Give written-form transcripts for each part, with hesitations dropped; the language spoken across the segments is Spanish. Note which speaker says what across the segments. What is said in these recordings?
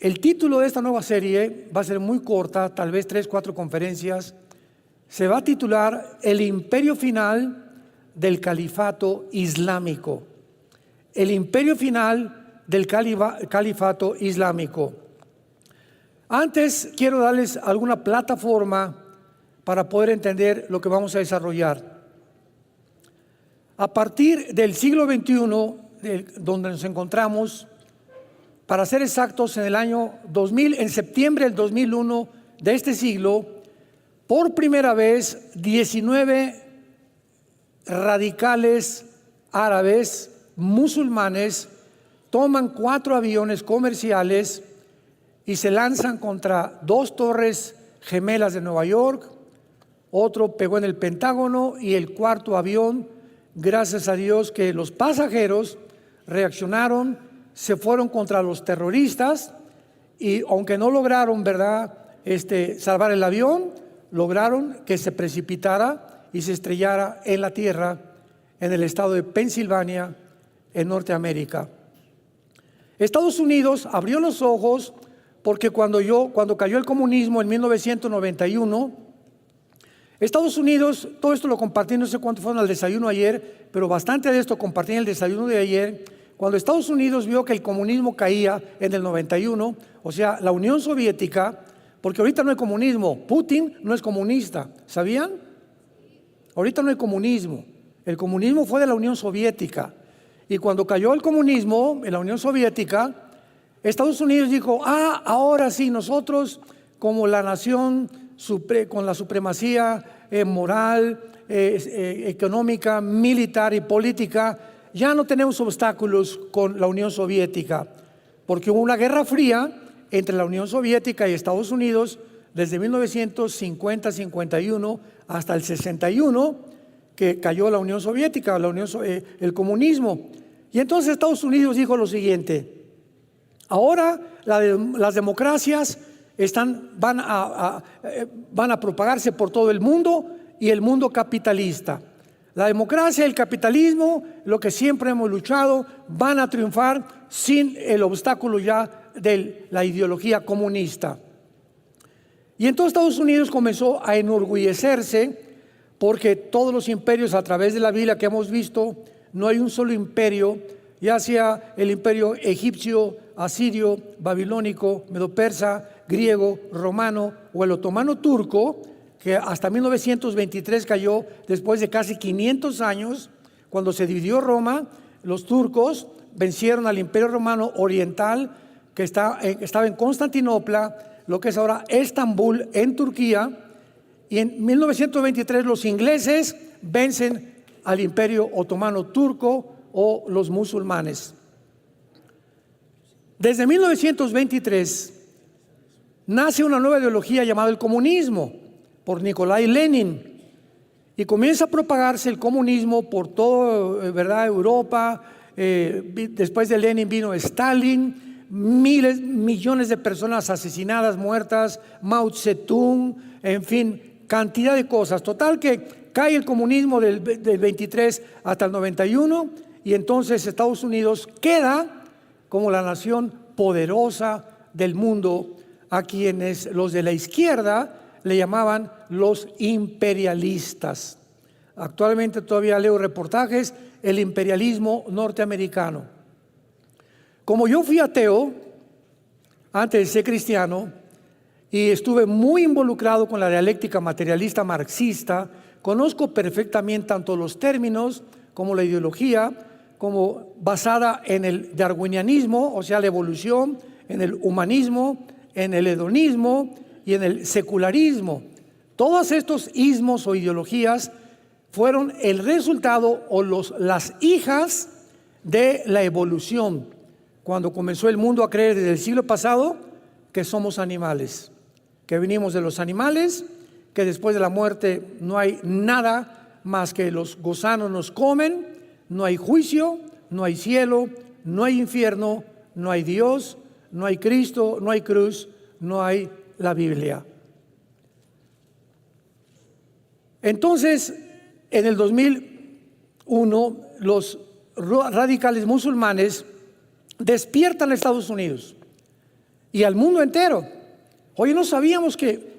Speaker 1: El título de esta nueva serie va a ser muy corta, tal vez 3, 4 conferencias. Se va a titular El imperio final del califato islámico. El imperio final del califato islámico. Antes quiero darles alguna plataforma para poder entender lo que vamos a desarrollar. A partir del siglo XXI, donde nos encontramos, para ser exactos, en el año 2000, en septiembre del 2001 de este siglo, por primera vez 19 radicales árabes musulmanes toman 4 aviones comerciales y se lanzan contra 2 torres gemelas de Nueva York. Otro pegó en el Pentágono y el 4.º avión, gracias a Dios que los pasajeros reaccionaron, se fueron contra los terroristas y aunque no lograron, salvar el avión, lograron que se precipitara y se estrellara en la tierra en el estado de Pensilvania, en Norteamérica. Estados Unidos abrió los ojos porque cuando cayó el comunismo en 1991, Estados Unidos, todo esto lo compartí, no sé cuánto fueron al desayuno ayer, pero bastante de esto compartí en el desayuno de ayer. Cuando Estados Unidos vio que el comunismo caía en el 91, o sea, la Unión Soviética, porque ahorita no hay comunismo, Putin no es comunista, ¿sabían? Ahorita no hay comunismo, el comunismo fue de la Unión Soviética. Y cuando cayó el comunismo en la Unión Soviética, Estados Unidos dijo, ahora sí, nosotros como la nación con la supremacía moral, económica, militar y política, ya no tenemos obstáculos con la Unión Soviética, porque hubo una guerra fría entre la Unión Soviética y Estados Unidos desde 1950-51 hasta el 61, que cayó la Unión Soviética, el comunismo. Y entonces Estados Unidos dijo lo siguiente: ahora las democracias van a propagarse por todo el mundo y el mundo capitalista. La democracia y el capitalismo, lo que siempre hemos luchado, van a triunfar sin el obstáculo ya de la ideología comunista. Y entonces Estados Unidos comenzó a enorgullecerse porque todos los imperios a través de la Biblia que hemos visto, no hay un solo imperio, ya sea el imperio egipcio, asirio, babilónico, medo-persa, griego, romano o el otomano turco, que hasta 1923 cayó después de casi 500 años, cuando se dividió Roma. Los turcos vencieron al imperio romano oriental, que estaba en Constantinopla, lo que es ahora Estambul, en Turquía, y en 1923 los ingleses vencen al imperio otomano turco o los musulmanes. Desde 1923 nace una nueva ideología llamada el comunismo por Nikolai Lenin y comienza a propagarse el comunismo por toda Europa. Después de Lenin vino Stalin, millones de personas asesinadas, muertas, Mao Zedong, en fin, cantidad de cosas. Total que cae el comunismo del 23 hasta el 91 y entonces Estados Unidos queda como la nación poderosa del mundo, a quienes los de la izquierda le llamaban los imperialistas. Actualmente todavía leo reportajes, el imperialismo norteamericano. Como yo fui ateo antes de ser cristiano y estuve muy involucrado con la dialéctica materialista marxista, conozco perfectamente tanto los términos como la ideología, como basada en el darwinianismo, o sea, la evolución, en el humanismo, en el hedonismo y en el secularismo. Todos estos ismos o ideologías fueron el resultado o las hijas de la evolución, cuando comenzó el mundo a creer desde el siglo pasado que somos animales, que venimos de los animales, que después de la muerte no hay nada más que los gusanos nos comen, no hay juicio, no hay cielo, no hay infierno, no hay Dios, no hay Cristo, no hay cruz, no hay la Biblia. Entonces, en el 2001, los radicales musulmanes despiertan a Estados Unidos y al mundo entero. Oye, no sabíamos que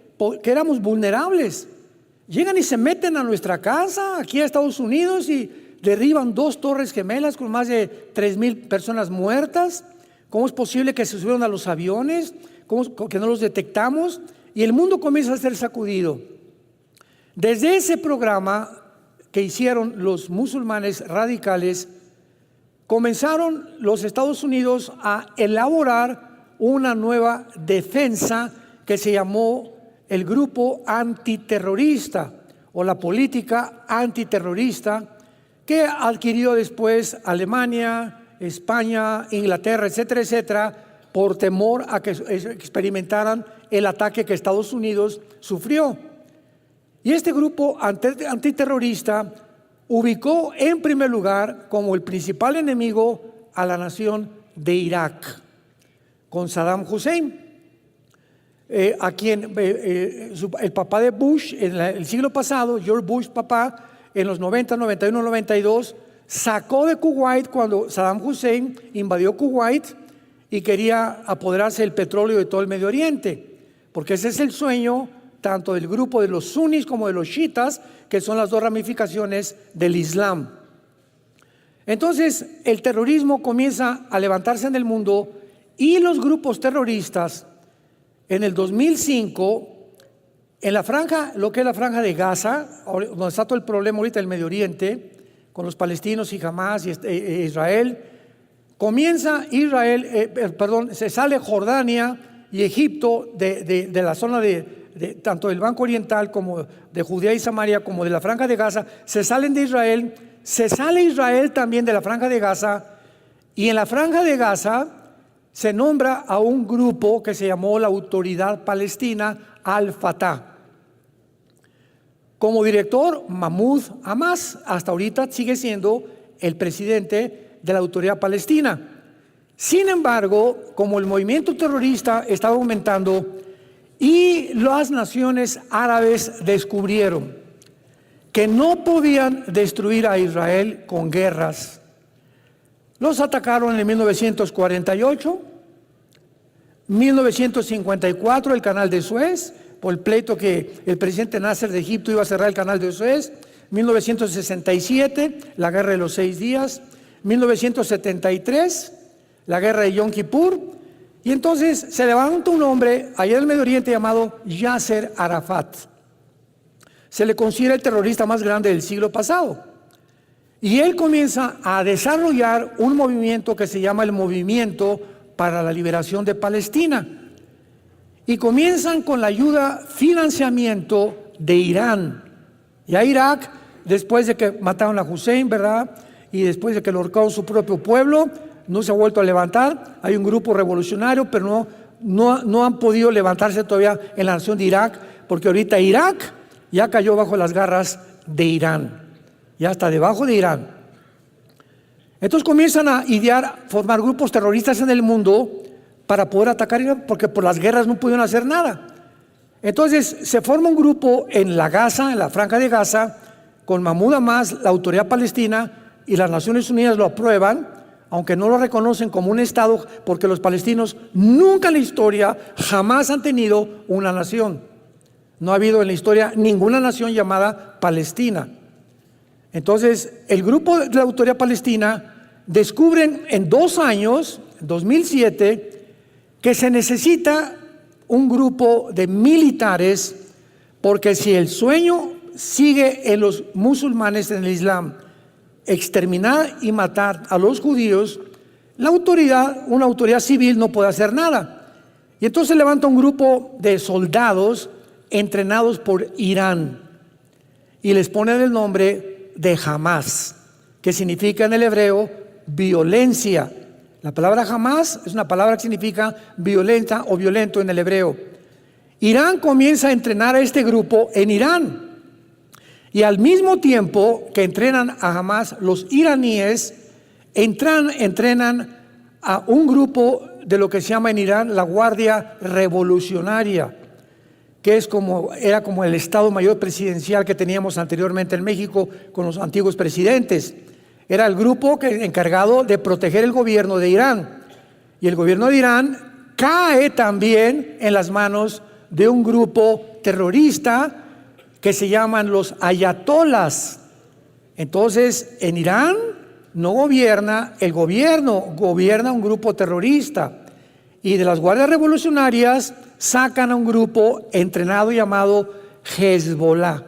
Speaker 1: éramos vulnerables. Llegan y se meten a nuestra casa, aquí a Estados Unidos, y derriban 2 torres gemelas con más de 3,000 personas muertas. ¿Cómo es posible que se subieron a los aviones? ¿Cómo que no los detectamos? Y el mundo comienza a ser sacudido. Desde ese programa que hicieron los musulmanes radicales, comenzaron los Estados Unidos a elaborar una nueva defensa que se llamó el grupo antiterrorista o la política antiterrorista, que adquirió después Alemania, España, Inglaterra, etcétera, etcétera, por temor a que experimentaran el ataque que Estados Unidos sufrió. Y este grupo antiterrorista ubicó en primer lugar como el principal enemigo a la nación de Irak, con Saddam Hussein, a quien el papá de Bush en el siglo pasado, George Bush papá, en los 90, 91, 92, sacó de Kuwait cuando Saddam Hussein invadió Kuwait y quería apoderarse del petróleo de todo el Medio Oriente, porque ese es el sueño tanto del grupo de los sunnis como de los chiitas, que son las 2 ramificaciones del Islam. Entonces, el terrorismo comienza a levantarse en el mundo y los grupos terroristas, en el 2005, en la franja, lo que es la franja de Gaza, donde está todo el problema ahorita del Medio Oriente, con los palestinos y Hamás y Israel, se sale Jordania y Egipto de la zona de tanto del Banco Oriental como de Judea y Samaria como de la franja de Gaza, se salen de Israel, se sale Israel también de la franja de Gaza, y en la franja de Gaza se nombra a un grupo que se llamó la Autoridad Palestina Al-Fatah. Como director, Mahmoud Abbas, hasta ahorita sigue siendo el presidente de la Autoridad Palestina. Sin embargo, como el movimiento terrorista estaba aumentando y las naciones árabes descubrieron que no podían destruir a Israel con guerras, los atacaron en 1948, 1954 el canal de Suez, por el pleito que el presidente Nasser de Egipto iba a cerrar el canal de Suez, 1967 la guerra de los 6 días, 1973 la guerra de Yom Kippur, y entonces se levanta un hombre allá en el Medio Oriente llamado Yasser Arafat. Se le considera el terrorista más grande del siglo pasado. Y él comienza a desarrollar un movimiento que se llama el Movimiento para la Liberación de Palestina. Y comienzan con la ayuda, financiamiento de Irán. Ya Irak, después de que mataron a Hussein, ¿verdad? Y después de que lo ahorcaron su propio pueblo, no se ha vuelto a levantar. Hay un grupo revolucionario, pero no han podido levantarse todavía en la nación de Irak, porque ahorita Irak ya cayó bajo las garras de Irán. Ya está debajo de Irán. Entonces comienzan a idear, formar grupos terroristas en el mundo para poder atacar Irán, porque por las guerras no pudieron hacer nada. Entonces se forma un grupo en la Gaza, en la franja de Gaza, con Mahmoud Abbas, la Autoridad Palestina, y las Naciones Unidas lo aprueban, aunque no lo reconocen como un Estado, porque los palestinos nunca en la historia jamás han tenido una nación. No ha habido en la historia ninguna nación llamada Palestina. Entonces, el grupo de la Autoridad Palestina descubren en 2 años, 2007, que se necesita un grupo de militares, porque si el sueño sigue en los musulmanes, en el Islam, exterminar y matar a los judíos, la autoridad, una autoridad civil, no puede hacer nada. Y entonces levanta un grupo de soldados entrenados por Irán y les ponen el nombre de Hamás, que significa en el hebreo violencia. La palabra Hamás es una palabra que significa violenta o violento en el hebreo. Irán comienza a entrenar a este grupo en Irán, y al mismo tiempo que entrenan a Hamás, los iraníes entrenan a un grupo de lo que se llama en Irán la Guardia Revolucionaria, que era como el Estado Mayor Presidencial que teníamos anteriormente en México con los antiguos presidentes. Era el grupo encargado de proteger el gobierno de Irán. Y el gobierno de Irán cae también en las manos de un grupo terrorista que se llaman los ayatolas. Entonces, en Irán no gobierna el gobierno, gobierna un grupo terrorista. Y de las guardias revolucionarias sacan a un grupo entrenado llamado Hezbollah.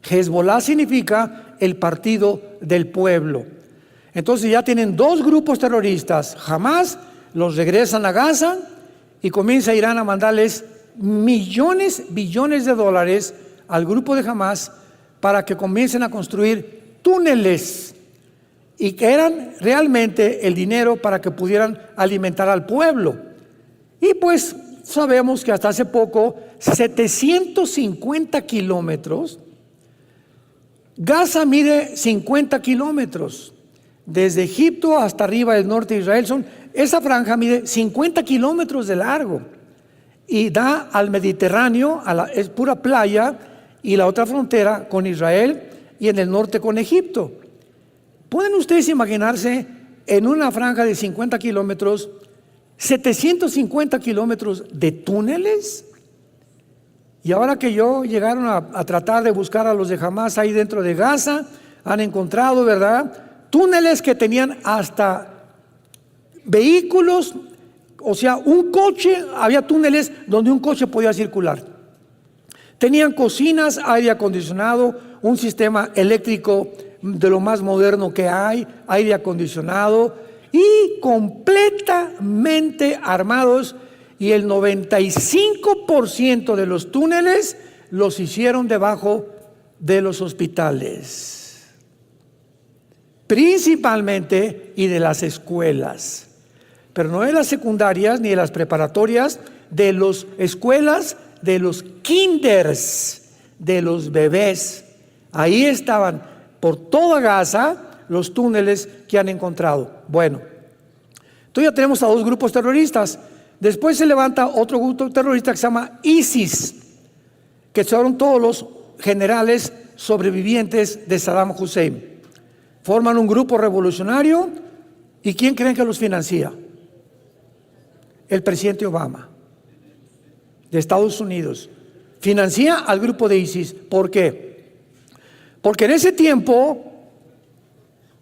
Speaker 1: Hezbollah significa el partido del pueblo. Entonces ya tienen dos grupos terroristas. Jamás los regresan a Gaza y comienza Irán a mandarles millones, billones de dólares al grupo de Hamas para que comiencen a construir túneles, y que eran realmente el dinero para que pudieran alimentar al pueblo. Y pues sabemos que hasta hace poco 750 kilómetros, Gaza mide 50 kilómetros, desde Egipto hasta arriba del norte de Israel, esa franja mide 50 kilómetros de largo y da al Mediterráneo, es pura playa, y la otra frontera con Israel y en el norte con Egipto. ¿Pueden ustedes imaginarse en una franja de 50 kilómetros, 750 kilómetros de túneles? Y ahora que llegaron a tratar de buscar a los de Hamas ahí dentro de Gaza, han encontrado, ¿verdad?, túneles que tenían hasta vehículos, o sea, un coche, había túneles donde un coche podía circular. Tenían cocinas, aire acondicionado, un sistema eléctrico de lo más moderno que hay, aire acondicionado, y completamente armados, y el 95% de los túneles los hicieron debajo de los hospitales, principalmente, y de las escuelas, pero no de las secundarias ni de las preparatorias, de las escuelas, de los kinders, de los bebés. Ahí estaban por toda Gaza los túneles que han encontrado. Bueno, entonces ya tenemos a dos grupos terroristas. Después se levanta otro grupo terrorista que se llama ISIS, que son todos los generales sobrevivientes de Saddam Hussein. Forman un grupo revolucionario, ¿y quién creen que los financia? El presidente Obama de Estados Unidos financia al grupo de ISIS. ¿Por qué? Porque en ese tiempo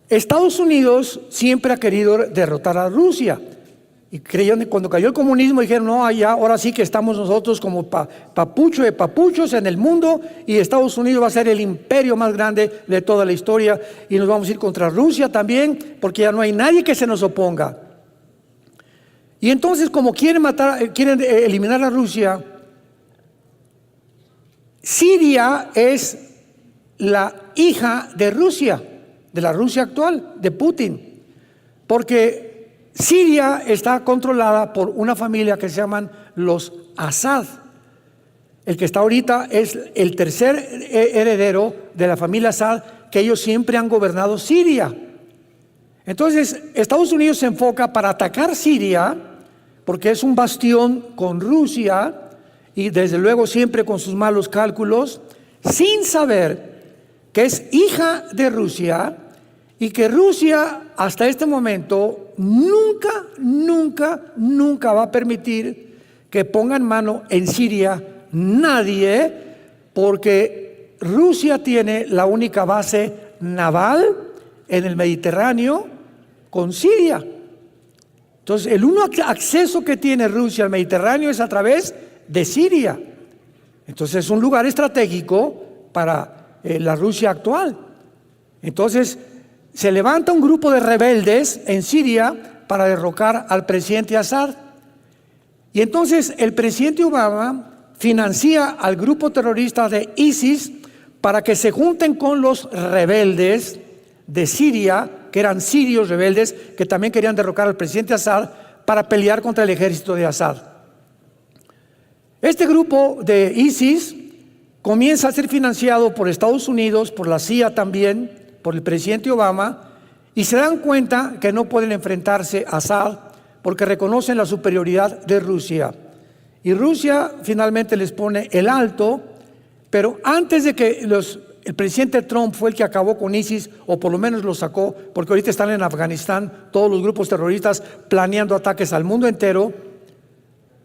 Speaker 1: Estados Unidos siempre ha querido derrotar a Rusia, y creyeron que cuando cayó el comunismo dijeron: no, allá, ahora sí que estamos nosotros como papucho de papuchos en el mundo, y Estados Unidos va a ser el imperio más grande de toda la historia, y nos vamos a ir contra Rusia también, porque ya no hay nadie que se nos oponga. Y entonces, como quieren eliminar a Rusia, Siria es la hija de Rusia, de la Rusia actual, de Putin, porque Siria está controlada por una familia que se llaman los Assad. El que está ahorita es el tercer heredero de la familia Assad, que ellos siempre han gobernado Siria. Entonces, Estados Unidos se enfoca para atacar Siria, porque es un bastión con Rusia, y desde luego siempre con sus malos cálculos, sin saber que es hija de Rusia, y que Rusia hasta este momento nunca va a permitir que pongan mano en Siria nadie, porque Rusia tiene la única base naval en el Mediterráneo con Siria. Entonces, el único acceso que tiene Rusia al Mediterráneo es a través de Siria. Entonces, es un lugar estratégico para la Rusia actual. Entonces, se levanta un grupo de rebeldes en Siria para derrocar al presidente Assad. Y entonces el presidente Obama financia al grupo terrorista de ISIS para que se junten con los rebeldes de Siria, que eran sirios rebeldes que también querían derrocar al presidente Assad, para pelear contra el ejército de Assad. Este grupo de ISIS comienza a ser financiado por Estados Unidos, por la CIA también, por el presidente Obama, y se dan cuenta que no pueden enfrentarse a Assad porque reconocen la superioridad de Rusia. Y Rusia finalmente les pone el alto, pero antes de que el presidente Trump fue el que acabó con ISIS, o por lo menos lo sacó, porque ahorita están en Afganistán todos los grupos terroristas planeando ataques al mundo entero.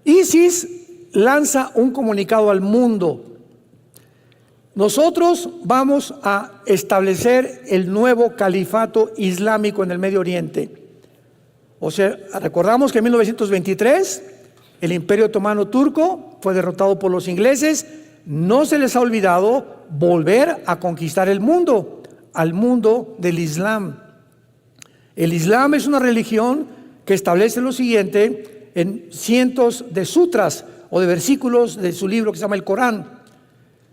Speaker 1: ISIS lanza un comunicado al mundo. Nosotros vamos a establecer el nuevo califato islámico en el Medio Oriente. O sea, recordamos que en 1923 el Imperio Otomano Turco fue derrotado por los ingleses. No se les ha olvidado volver a conquistar el mundo, al mundo del Islam. El Islam es una religión que establece lo siguiente en cientos de sutras o de versículos de su libro que se llama el Corán.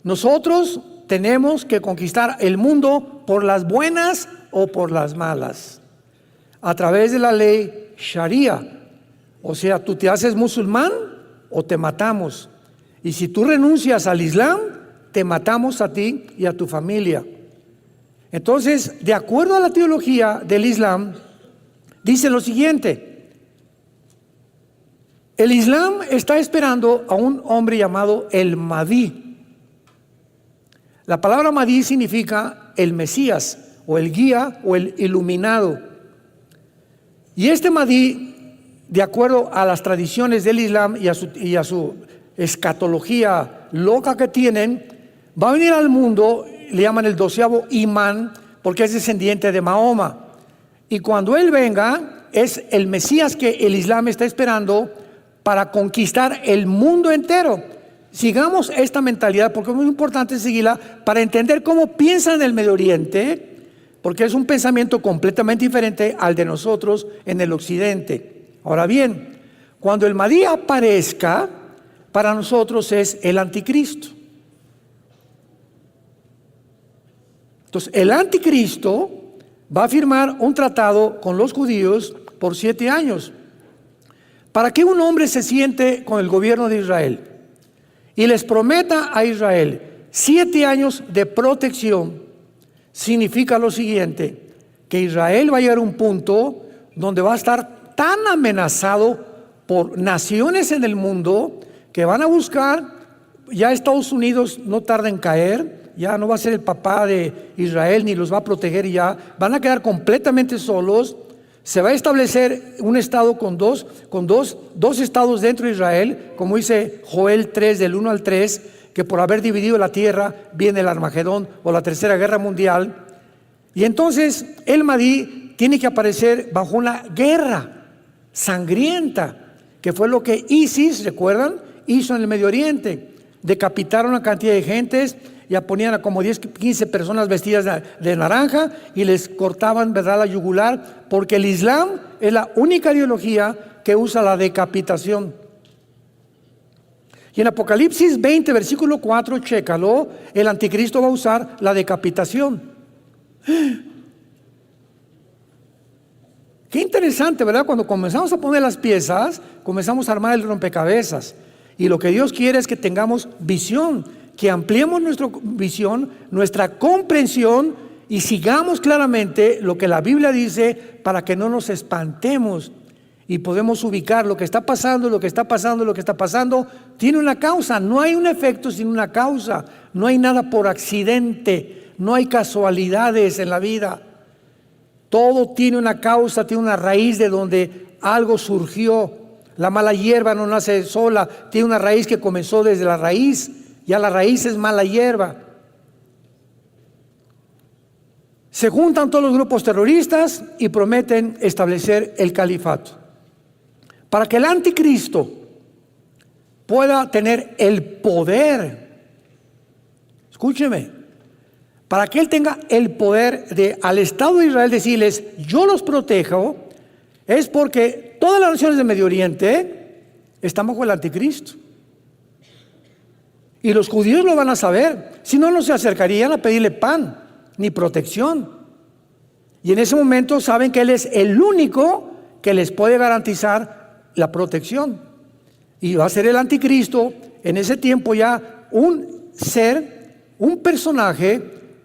Speaker 1: Nosotros tenemos que conquistar el mundo por las buenas o por las malas, a través de la ley Sharia. O sea, tú te haces musulmán o te matamos. Y si tú renuncias al Islam, te matamos a ti y a tu familia. Entonces, de acuerdo a la teología del Islam, dice lo siguiente: el Islam está esperando a un hombre llamado el Mahdi. La palabra Mahdi significa el Mesías, o el guía, o el iluminado. Y este Mahdi, de acuerdo a las tradiciones del Islam y a su escatología loca que tienen, va a venir al mundo, le llaman el 12º imán, porque es descendiente de Mahoma. Y cuando él venga, es el Mesías que el Islam está esperando para conquistar el mundo entero. Sigamos esta mentalidad porque es muy importante seguirla para entender cómo piensan en el Medio Oriente, porque es un pensamiento completamente diferente al de nosotros en el occidente. Ahora bien, cuando el Mahdi aparezca, para nosotros es el anticristo. Entonces, el anticristo va a firmar un tratado con los judíos por 7 años. Para que un hombre se siente con el gobierno de Israel y les prometa a Israel 7 años de protección, significa lo siguiente: que Israel va a llegar a un punto donde va a estar tan amenazado por naciones en el mundo que van a buscar, ya Estados Unidos no tarda en caer, ya no va a ser el papá de Israel ni los va a proteger, y ya van a quedar completamente solos. Se va a establecer un estado con dos estados dentro de Israel, como dice Joel 3 del 1 al 3, que por haber dividido la tierra viene el Armagedón o la Tercera Guerra Mundial. Y entonces el Mahdi tiene que aparecer bajo una guerra sangrienta, que fue lo que ISIS, ¿recuerdan?, hizo en el Medio Oriente. Decapitaron a cantidad de gentes, ya ponían a como 10, 15 personas vestidas de naranja y les cortaban, ¿verdad?, la yugular, porque el Islam es la única ideología que usa la decapitación. Y en Apocalipsis 20, versículo 4, chécalo, el anticristo va a usar la decapitación. Qué interesante, ¿verdad? Cuando comenzamos a poner las piezas, comenzamos a armar el rompecabezas. Y lo que Dios quiere es que tengamos visión, que ampliemos nuestra visión, nuestra comprensión, y sigamos claramente lo que la Biblia dice para que no nos espantemos y podemos ubicar lo que está pasando, lo que está pasando, lo que está pasando. Tiene una causa, no hay un efecto sin una causa, no hay nada por accidente, no hay casualidades en la vida. Todo tiene una causa, tiene una raíz de donde algo surgió. La mala hierba no nace sola, tiene una raíz que comenzó desde la raíz. Ya la raíz es mala hierba. Se juntan todos los grupos terroristas y prometen establecer el califato. Para que el anticristo pueda tener el poder, escúcheme, para que él tenga el poder de al Estado de Israel decirles: yo los protejo, es porque todas las naciones del Medio Oriente están bajo el anticristo. Y los judíos lo van a saber, si no, no se acercarían a pedirle pan ni protección. Y en ese momento saben que él es el único que les puede garantizar la protección. Y va a ser el anticristo en ese tiempo ya un ser, un personaje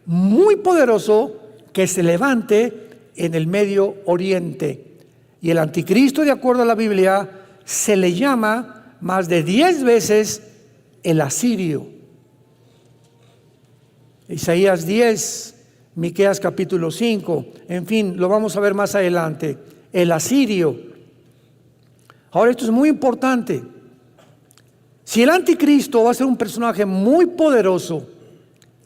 Speaker 1: muy poderoso que se levante en el Medio Oriente. Y el anticristo, de acuerdo a la Biblia, se le llama más de 10 veces el asirio. Isaías 10, Miqueas capítulo 5, en fin, lo vamos a ver más adelante. El asirio. Ahora, esto es muy importante. Si el anticristo va a ser un personaje muy poderoso,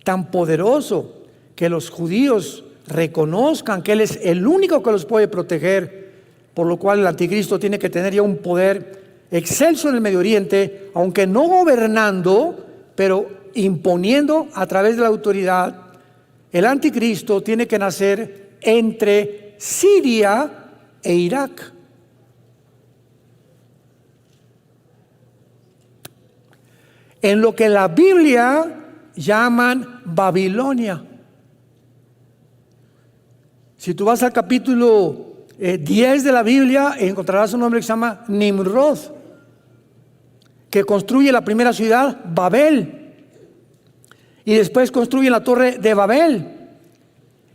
Speaker 1: tan poderoso que los judíos reconozcan que Él es el único que los puede proteger, por lo cual el anticristo tiene que tener ya un poder excelso en el Medio Oriente, aunque no gobernando, pero imponiendo a través de la autoridad. El anticristo tiene que nacer entre Siria e Irak. En lo que la Biblia llaman Babilonia. Si tú vas al capítulo 10 de la Biblia, encontrarás un hombre que se llama Nimrod, que construye la primera ciudad, Babel, y después construye la torre de Babel,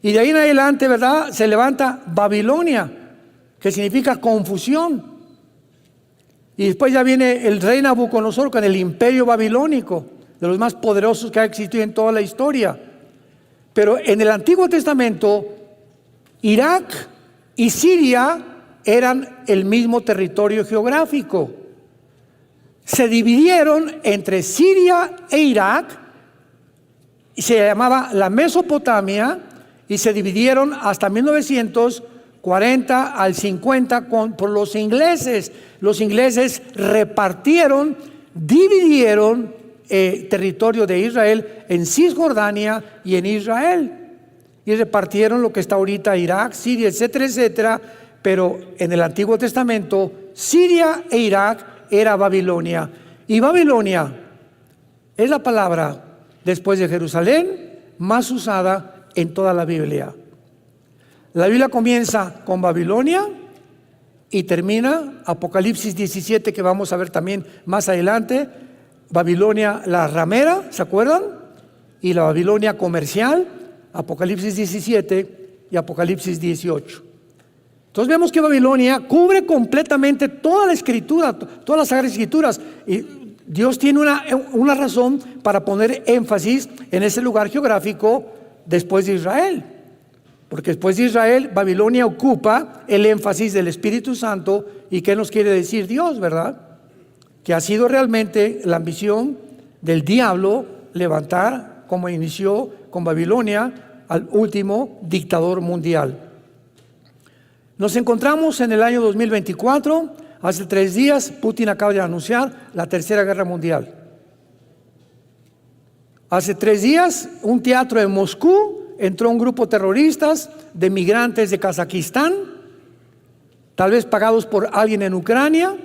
Speaker 1: y de ahí en adelante, ¿verdad?, se levanta Babilonia, que significa confusión. Y después ya viene el rey Nabucodonosor con el imperio babilónico, de los más poderosos que ha existido en toda la historia. Pero en el Antiguo Testamento, Irak y Siria eran el mismo territorio geográfico. Se dividieron entre Siria e Irak, y se llamaba la Mesopotamia, y se dividieron hasta 1940 al 50 por los ingleses. Los ingleses repartieron, dividieron territorio de Israel en Cisjordania y en Israel, y repartieron lo que está ahorita Irak, Siria, etcétera, etcétera. Pero en el Antiguo Testamento, Siria e Irak era Babilonia, y Babilonia es la palabra después de Jerusalén más usada en toda la Biblia. La Biblia comienza con Babilonia y termina Apocalipsis 17, que vamos a ver también más adelante. Babilonia la ramera, ¿se acuerdan? Y la Babilonia comercial, Apocalipsis 17 y Apocalipsis 18. Entonces vemos que Babilonia cubre completamente toda la escritura, todas las Sagradas Escrituras, y Dios tiene una razón para poner énfasis en ese lugar geográfico después de Israel. Porque después de Israel, Babilonia ocupa el énfasis del Espíritu Santo. ¿Y qué nos quiere decir Dios, verdad? Que ha sido realmente la ambición del diablo levantar, como inició con Babilonia, al último dictador mundial. Nos encontramos en el año 2024. Hace 3 días, Putin acaba de anunciar la Tercera Guerra Mundial. Hace 3 días, un teatro en Moscú, entró un grupo terroristas de migrantes de Kazajistán, tal vez pagados por alguien en Ucrania,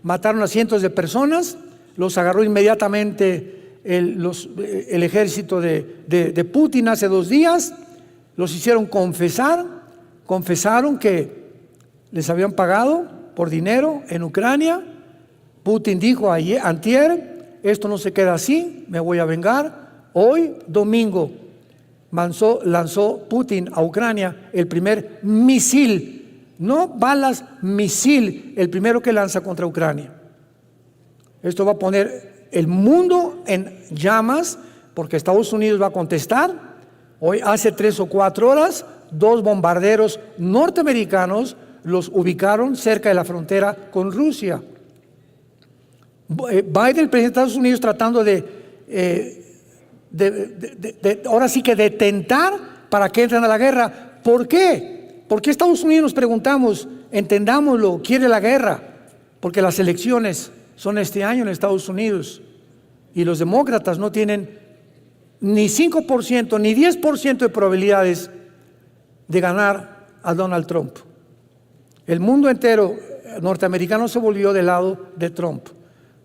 Speaker 1: mataron a cientos de personas, los agarró inmediatamente el ejército de Putin hace 2 días, los hicieron confesaron que les habían pagado por dinero en Ucrania. Putin dijo antier, esto no se queda así, me voy a vengar. Hoy, domingo, lanzó Putin a Ucrania el primer misil, no balas, misil, el primero que lanza contra Ucrania. Esto va a poner el mundo en llamas, porque Estados Unidos va a contestar. Hoy, hace 3 o 4 horas, 2 bombarderos norteamericanos los ubicaron cerca de la frontera con Rusia. Biden, el presidente de Estados Unidos, tratando ahora sí que de tentar para que entren a la guerra. ¿Por qué? ¿Por qué Estados Unidos, nos preguntamos, entendámoslo, quiere la guerra? Porque las elecciones son este año en Estados Unidos y los demócratas no tienen ni 5% ni 10% de probabilidades de ganar a Donald Trump. El mundo entero norteamericano se volvió del lado de Trump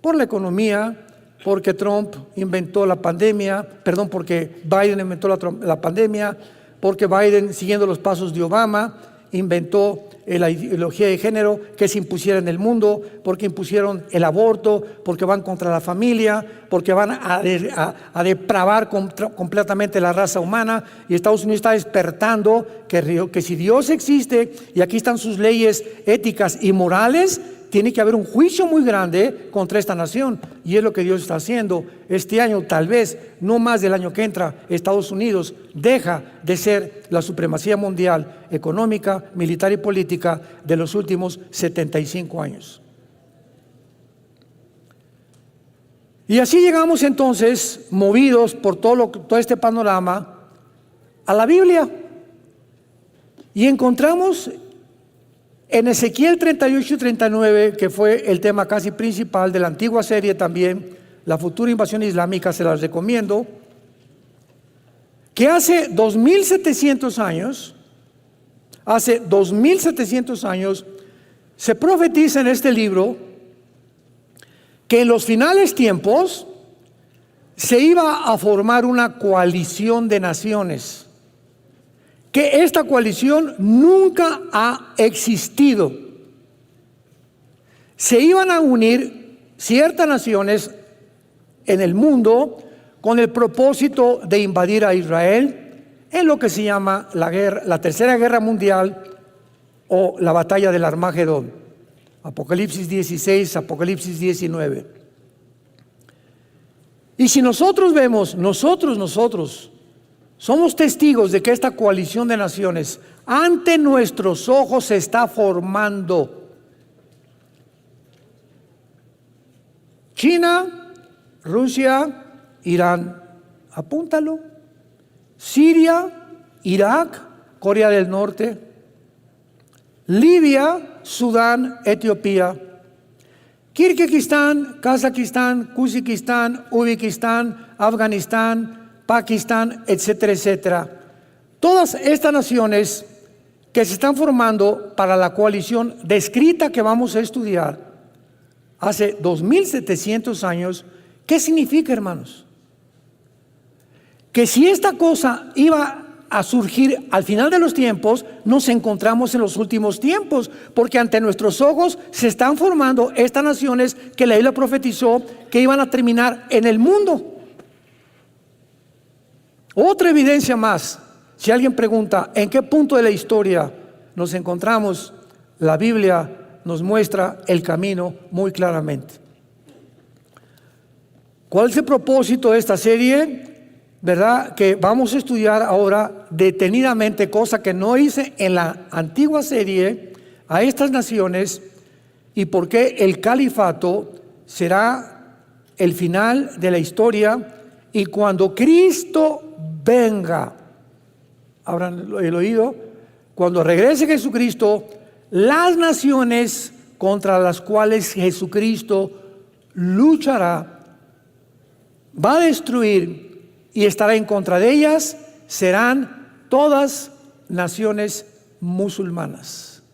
Speaker 1: por la economía, porque Trump inventó la pandemia, porque Biden inventó la pandemia, porque Biden, siguiendo los pasos de Obama, inventó la ideología de género que se impusiera en el mundo, porque impusieron el aborto, porque van contra la familia, porque van a depravar completamente la raza humana. Y Estados Unidos está despertando que si Dios existe y aquí están sus leyes éticas y morales, tiene que haber un juicio muy grande contra esta nación, y es lo que Dios está haciendo. Este año, tal vez, no más del año que entra, Estados Unidos deja de ser la supremacía mundial económica, militar y política de los últimos 75 años. Y así llegamos entonces, movidos por todo este panorama, a la Biblia. Y encontramos en Ezequiel 38 y 39, que fue el tema casi principal de la antigua serie también, la futura invasión islámica, se las recomiendo, que hace 2700 años, se profetiza en este libro que en los finales tiempos se iba a formar una coalición de naciones, que esta coalición nunca ha existido. Se iban a unir ciertas naciones en el mundo con el propósito de invadir a Israel en lo que se llama la Tercera Guerra Mundial o la batalla del Armagedón. Apocalipsis 16, Apocalipsis 19. Y si nosotros vemos, nosotros somos testigos de que esta coalición de naciones ante nuestros ojos se está formando. China, Rusia, Irán, apúntalo. Siria, Irak, Corea del Norte, Libia, Sudán, Etiopía, Kirguistán, Kazajistán, Kuzbekistán, Uzbekistán, Afganistán, Pakistán, etcétera, etcétera. Todas estas naciones que se están formando para la coalición descrita que vamos a estudiar hace 2700 años, ¿qué significa, hermanos? Que si esta cosa iba a surgir al final de los tiempos, nos encontramos en los últimos tiempos, porque ante nuestros ojos se están formando estas naciones que la Biblia profetizó que iban a terminar en el mundo. Otra evidencia más, si alguien pregunta en qué punto de la historia nos encontramos, la Biblia nos muestra el camino muy claramente. ¿Cuál es el propósito de esta serie? ¿Verdad? Que vamos a estudiar ahora detenidamente, cosa que no hice en la antigua serie, a estas naciones y por qué el califato será el final de la historia. Y cuando Cristo venga, abran el oído, cuando regrese Jesucristo, las naciones contra las cuales Jesucristo luchará, va a destruir y estará en contra de ellas, serán todas naciones musulmanas.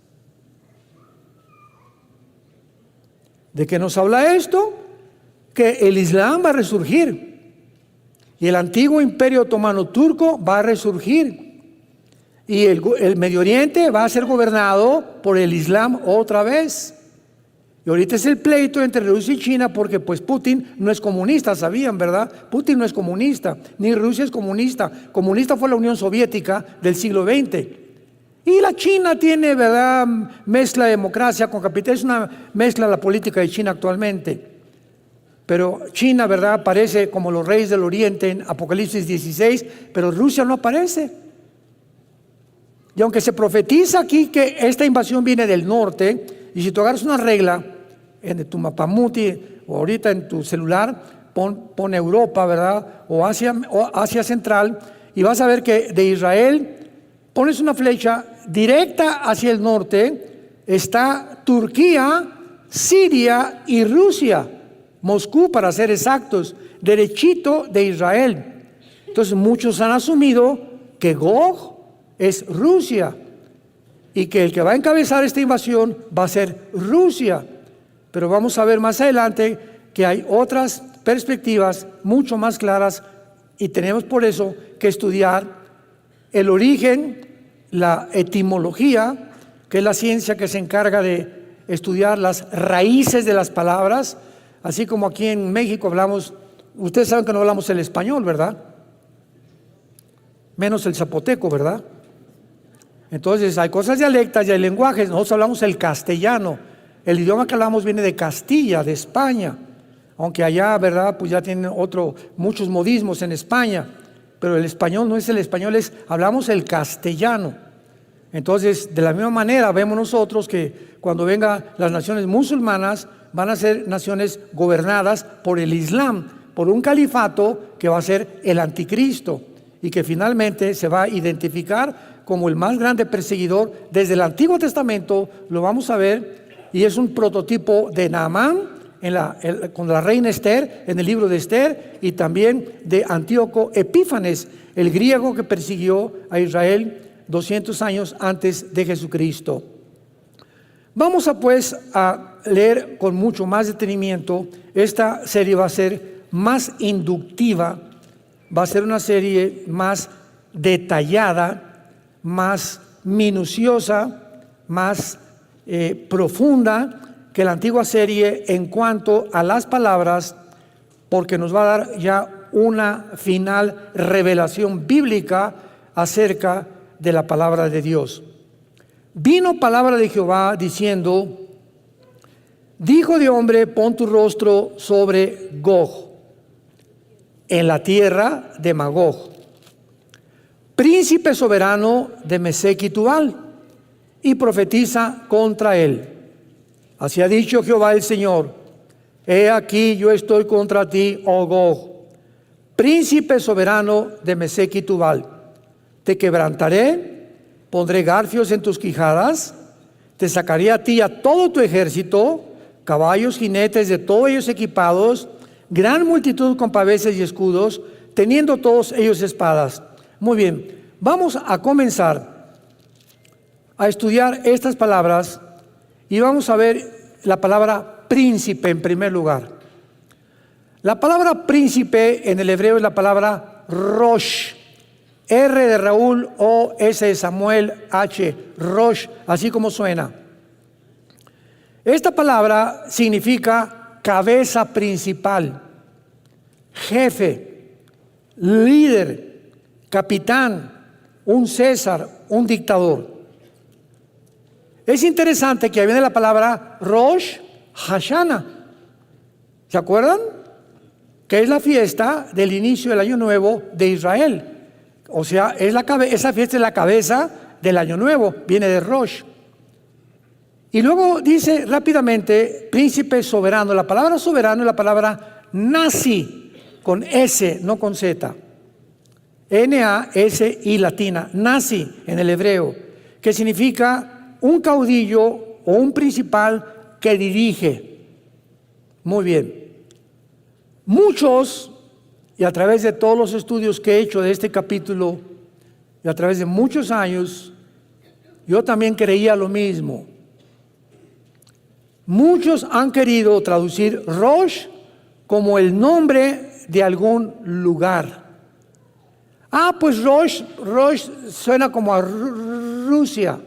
Speaker 1: ¿De qué nos habla esto? Que el Islam va a resurgir y el antiguo imperio otomano turco va a resurgir y el Medio Oriente va a ser gobernado por el Islam otra vez. Y ahorita es el pleito entre Rusia y China porque pues Putin no es comunista, sabían, ¿verdad? Putin no es comunista, ni Rusia es comunista. Comunista fue la Unión Soviética del siglo XX. Y la China tiene, ¿verdad?, mezcla de democracia con capitalismo, es una mezcla de la política de China actualmente. Pero China, ¿verdad?, aparece como los reyes del Oriente en Apocalipsis 16, pero Rusia no aparece. Y aunque se profetiza aquí que esta invasión viene del norte, y si tú agarras una regla en tu mapamuti o ahorita en tu celular, pon Europa, ¿verdad?, o Asia Central, y vas a ver que de Israel pones una flecha directa hacia el norte, está Turquía, Siria y Rusia, Moscú para ser exactos, derechito de Israel. Entonces muchos han asumido que Gog es Rusia y que el que va a encabezar esta invasión va a ser Rusia. Pero vamos a ver más adelante que hay otras perspectivas mucho más claras y tenemos por eso que estudiar el origen, la etimología, que es la ciencia que se encarga de estudiar las raíces de las palabras, así como aquí en México hablamos, ustedes saben que no hablamos el español, ¿verdad? Menos el zapoteco, ¿verdad? Entonces hay cosas dialectas y hay lenguajes, nosotros hablamos el castellano, el idioma que hablamos viene de Castilla, de España, aunque allá, ¿verdad?, pues ya tienen muchos modismos en España, pero el español no es el español, hablamos el castellano. Entonces, de la misma manera vemos nosotros que cuando vengan las naciones musulmanas, van a ser naciones gobernadas por el Islam, por un califato que va a ser el anticristo y que finalmente se va a identificar como el más grande perseguidor. Desde el Antiguo Testamento lo vamos a ver, y es un prototipo de Naamán con la reina Esther en el libro de Esther, y también de Antíoco Epífanes, el griego que persiguió a Israel 200 años antes de Jesucristo. Vamos a leer con mucho más detenimiento. Esta serie va a ser más inductiva, va a ser una serie más detallada, más minuciosa, más profunda que la antigua serie en cuanto a las palabras, porque nos va a dar ya una final revelación bíblica acerca de la palabra de Dios. Vino palabra de Jehová diciendo: Hijo de hombre, pon tu rostro sobre Gog, en la tierra de Magog, príncipe soberano de Mesec y Tubal, y profetiza contra él. Así ha dicho Jehová el Señor: He aquí yo estoy contra ti, oh Gog, príncipe soberano de Mesec y Tubal. Te quebrantaré, pondré garfios en tus quijadas, te sacaré a ti a todo tu ejército, caballos, jinetes, de todos ellos equipados, gran multitud con paveses y escudos, teniendo todos ellos espadas. Muy bien, vamos a comenzar a estudiar estas palabras y vamos a ver la palabra príncipe en primer lugar. La palabra príncipe en el hebreo es la palabra Rosh, R de Raúl, O, S de Samuel, H, Rosh, así como suena. Esta palabra significa cabeza principal, jefe, líder, capitán, un César, un dictador. Es interesante que viene la palabra Rosh Hashanah. ¿Se acuerdan? Que es la fiesta del inicio del año nuevo de Israel. O sea, esa fiesta es la cabeza del año nuevo, viene de Rosh. Y luego dice rápidamente príncipe soberano. La palabra soberano es la palabra Nasi, con S, no con Z. N-A-S-I latina, Nasi en el hebreo, que significa un caudillo o un principal que dirige. Muy bien. Muchos, y a través de todos los estudios que he hecho de este capítulo, y a través de muchos años, yo también creía lo mismo. Muchos han querido traducir Rosh como el nombre de algún lugar. Pues Rosh suena como a Rusia.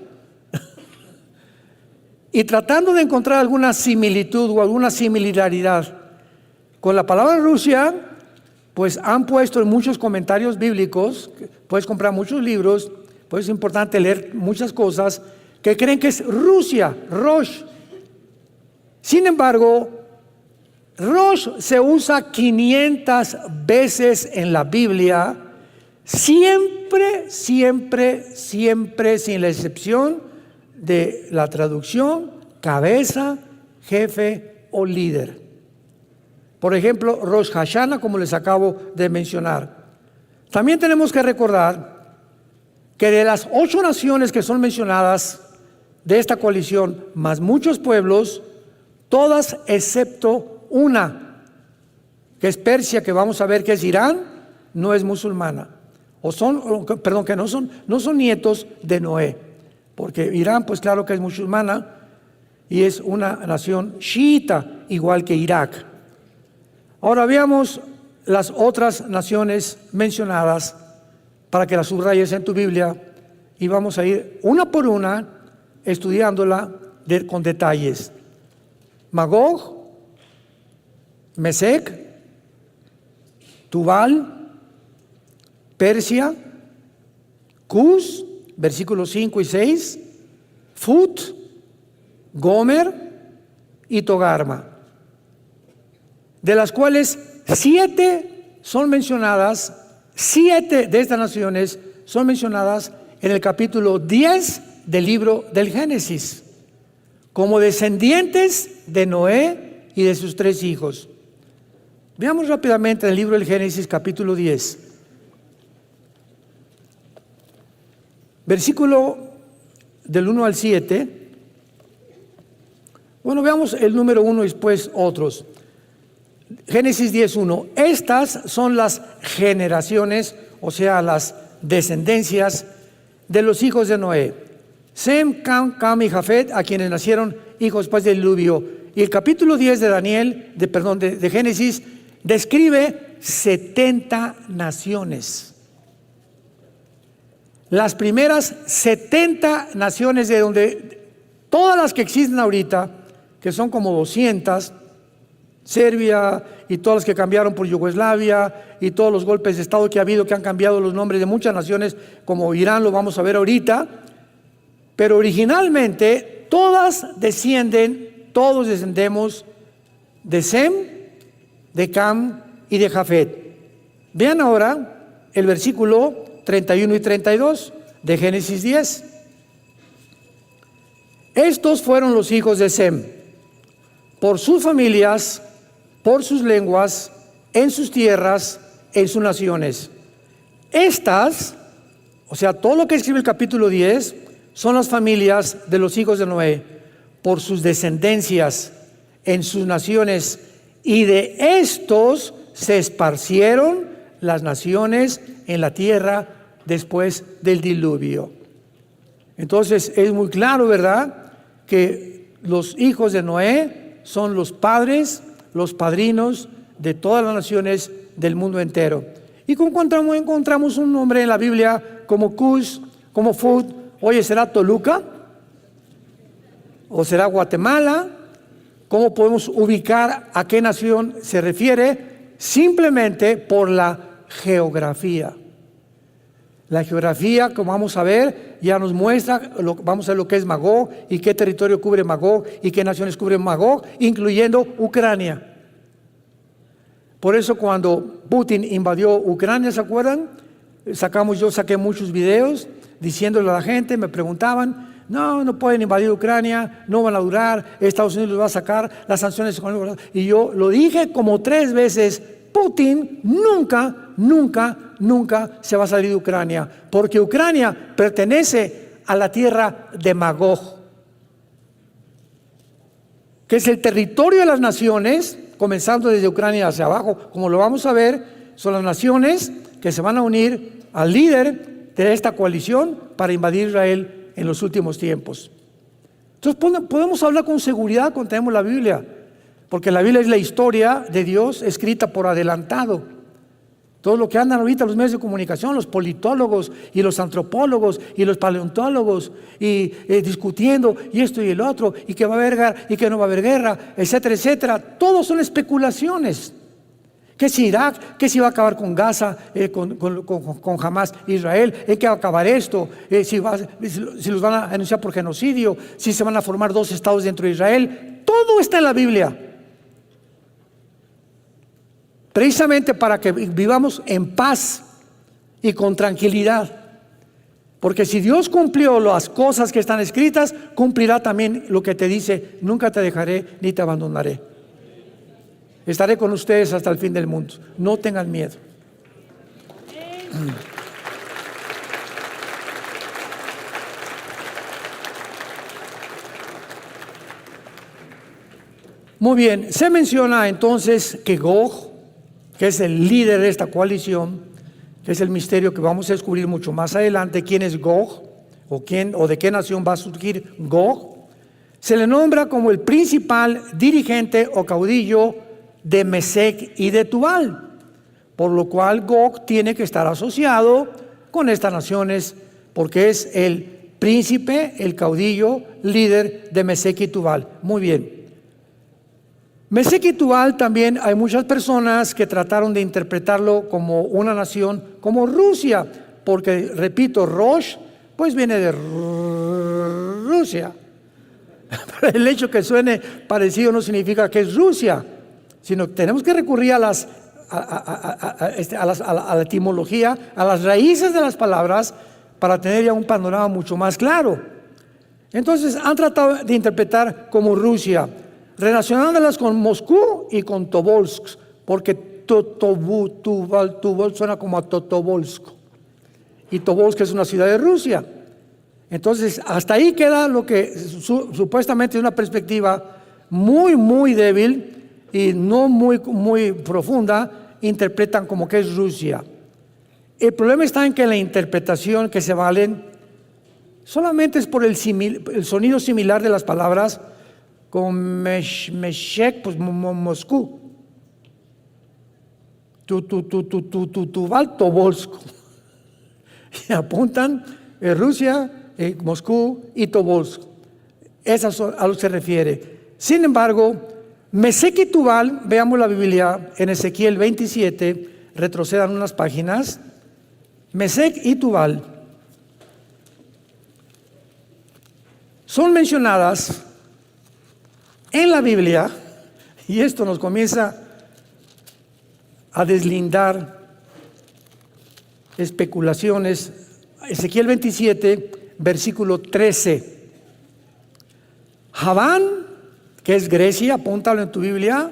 Speaker 1: Y tratando de encontrar alguna similitud o alguna similaridad con la palabra Rusia, pues han puesto en muchos comentarios bíblicos, puedes comprar muchos libros, pues es importante leer muchas cosas, que creen que es Rusia, Rosh. Sin embargo, Rosh se usa 500 veces en la Biblia, siempre, sin la excepción de la traducción, cabeza, jefe o líder. Por ejemplo, Rosh Hashanah, como les acabo de mencionar. También tenemos que recordar que de las 8 naciones que son mencionadas de esta coalición, más muchos pueblos, todas excepto una, que es Persia, que vamos a ver que es Irán, no es musulmana. Que no son nietos de Noé, porque Irán, pues claro que es musulmana y es una nación chiita, igual que Irak. Ahora veamos las otras naciones mencionadas para que las subrayes en tu Biblia, y vamos a ir una por una estudiándola con detalles. Magog, Mesec, Tubal, Persia, Cus, versículos 5 y 6, Fut, Gomer y Togarma, de las cuales 7 son mencionadas, 7 de estas naciones son mencionadas en el capítulo 10 del libro del Génesis, como descendientes de Noé y de sus 3 hijos. Veamos rápidamente el libro del Génesis, capítulo 10. Versículo del 1 al 7. Bueno, veamos el número 1 y después otros. Génesis 10:1. Estas son las generaciones, o sea, las descendencias de los hijos de Noé: Sem, Cam y Jafet, a quienes nacieron hijos después del diluvio. Y el capítulo 10 de Génesis describe 70 naciones. Las primeras 70 naciones, de donde todas las que existen ahorita, que son como 200, Serbia y todas las que cambiaron por Yugoslavia y todos los golpes de Estado que ha habido, que han cambiado los nombres de muchas naciones, como Irán, lo vamos a ver ahorita. Pero originalmente todos descendemos de Sem, de Cam y de Jafet. Vean ahora el versículo 31 y 32 de Génesis 10. Estos fueron los hijos de Sem, por sus familias, por sus lenguas, en sus tierras, en sus naciones. Estas, o sea, todo lo que escribe el capítulo 10, son las familias de los hijos de Noé, por sus descendencias, en sus naciones, y de estos se esparcieron las naciones en la tierra después del diluvio. Entonces es muy claro, ¿verdad?, que los hijos de Noé son los padres, los padrinos de todas las naciones del mundo entero. Y encontramos un nombre en la Biblia como Cush, como Fud. Oye, ¿será Toluca? ¿O será Guatemala? ¿Cómo podemos ubicar a qué nación se refiere? Simplemente por la geografía. La geografía, como vamos a ver, ya nos muestra, vamos a ver lo que es Magog y qué territorio cubre Magog y qué naciones cubre Magog, incluyendo Ucrania. Por eso cuando Putin invadió Ucrania, ¿se acuerdan? Yo saqué muchos videos diciéndole a la gente, me preguntaban, no pueden invadir Ucrania, no van a durar, Estados Unidos los va a sacar, las sanciones económicas. Y yo lo dije como 3 veces, Putin nunca se va a salir de Ucrania, porque Ucrania pertenece a la tierra de Magog, que es el territorio de las naciones, comenzando desde Ucrania hacia abajo, como lo vamos a ver. Son las naciones que se van a unir al líder de esta coalición para invadir Israel en los últimos tiempos. Entonces podemos hablar con seguridad cuando tenemos la Biblia, porque la Biblia es la historia de Dios escrita por adelantado. Todo lo que andan ahorita los medios de comunicación, los politólogos y los antropólogos y los paleontólogos y discutiendo y esto y el otro, y que va a haber guerra y que no va a haber guerra, etcétera, etcétera. Todos son especulaciones. Que si Irak, que si va a acabar con Gaza, con Hamas, Israel, que va a acabar esto, si los van a anunciar por genocidio, si se van a formar 2 estados dentro de Israel. Todo está en la Biblia. Precisamente para que vivamos en paz y con tranquilidad. Porque si Dios cumplió las cosas que están escritas, cumplirá también lo que te dice: nunca te dejaré ni te abandonaré. Estaré con ustedes hasta el fin del mundo. No tengan miedo. Muy bien, se menciona entonces que Gog, que es el líder de esta coalición, que es el misterio que vamos a descubrir mucho más adelante, quién es Gog o de qué nación va a surgir Gog, se le nombra como el principal dirigente o caudillo de Mesec y de Tubal, por lo cual Gog tiene que estar asociado con estas naciones, porque es el príncipe, el caudillo, líder de Mesec y Tubal. Muy bien. Mesec y Tubal también hay muchas personas que trataron de interpretarlo como una nación, como Rusia, porque, repito, Rosh, pues viene de Rusia. Pero el hecho que suene parecido no significa que es Rusia, sino que tenemos que recurrir a la etimología, a las raíces de las palabras, para tener ya un panorama mucho más claro. Entonces han tratado de interpretar como Rusia. relacionándolas con Moscú y con Tobolsk, porque Tubal suena como a Totobolsk, y Tobolsk es una ciudad de Rusia. Entonces, hasta ahí queda lo que supuestamente es una perspectiva muy, muy débil y no muy, muy profunda, interpretan como que es Rusia. El problema está en que la interpretación que se valen solamente es por el sonido similar de las palabras, con Meshek, pues Moscú. Tubal, Tobolsk. Y apuntan Rusia, Moscú y Tobolsk. Esas a lo que se refiere. Sin embargo, Mesec y Tubal, veamos la Biblia en Ezequiel 27, retrocedan unas páginas. Mesec y Tubal son mencionadas en la Biblia, y esto nos comienza a deslindar especulaciones. Ezequiel 27, versículo 13. Javán, que es Grecia, apúntalo en tu Biblia,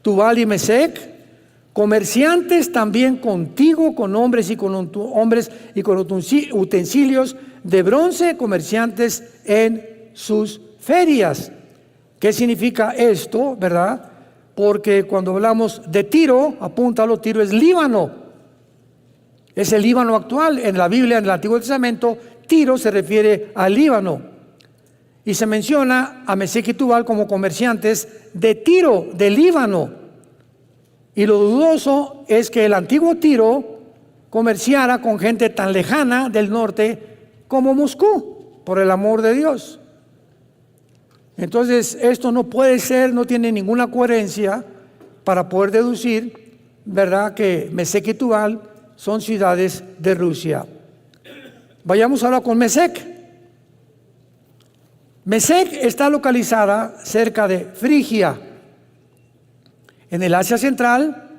Speaker 1: Tubal y Mesec, comerciantes también contigo, con hombres y con utensilios de bronce, comerciantes en sus ferias. ¿Qué significa esto, verdad? Porque cuando hablamos de Tiro, apúntalo, Tiro es Líbano. Es el Líbano actual. En la Biblia, en el Antiguo Testamento, Tiro se refiere al Líbano. Y se menciona a Mesec y Tubal como comerciantes de Tiro, de Líbano. Y lo dudoso es que el antiguo Tiro comerciara con gente tan lejana del norte como Moscú, por el amor de Dios. Entonces, esto no puede ser, no tiene ninguna coherencia para poder deducir, ¿verdad?, que Mesec y Tubal son ciudades de Rusia. Vayamos ahora con Mesec. Mesec está localizada cerca de Frigia, en el Asia Central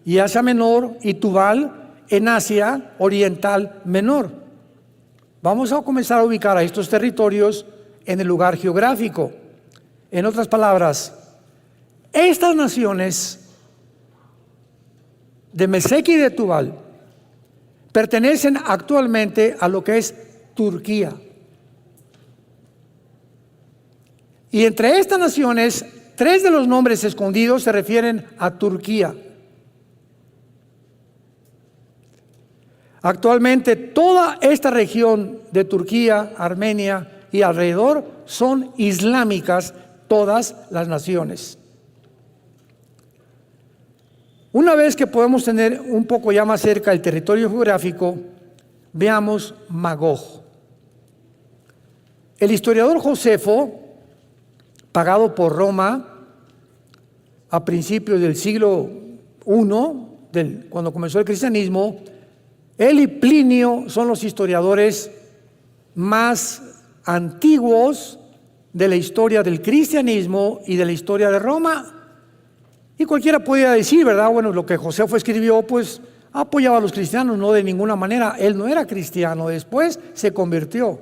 Speaker 1: y Asia Menor, y Tubal en Asia Oriental Menor. Vamos a comenzar a ubicar a estos territorios en el lugar geográfico. En otras palabras, estas naciones de Mesec y de Tubal pertenecen actualmente a lo que es Turquía. Y entre estas naciones, 3 de los nombres escondidos se refieren a Turquía. Actualmente toda esta región de Turquía, Armenia y alrededor son islámicas, todas las naciones. Una vez que podemos tener un poco ya más cerca el territorio geográfico, veamos Magog. El historiador Josefo, pagado por Roma a principios del siglo I, cuando comenzó el cristianismo, él y Plinio son los historiadores más antiguos de la historia del cristianismo y de la historia de Roma. Y cualquiera podría decir, ¿verdad? Bueno, lo que Josefo escribió, pues apoyaba a los cristianos, no de ninguna manera. Él no era cristiano, después se convirtió.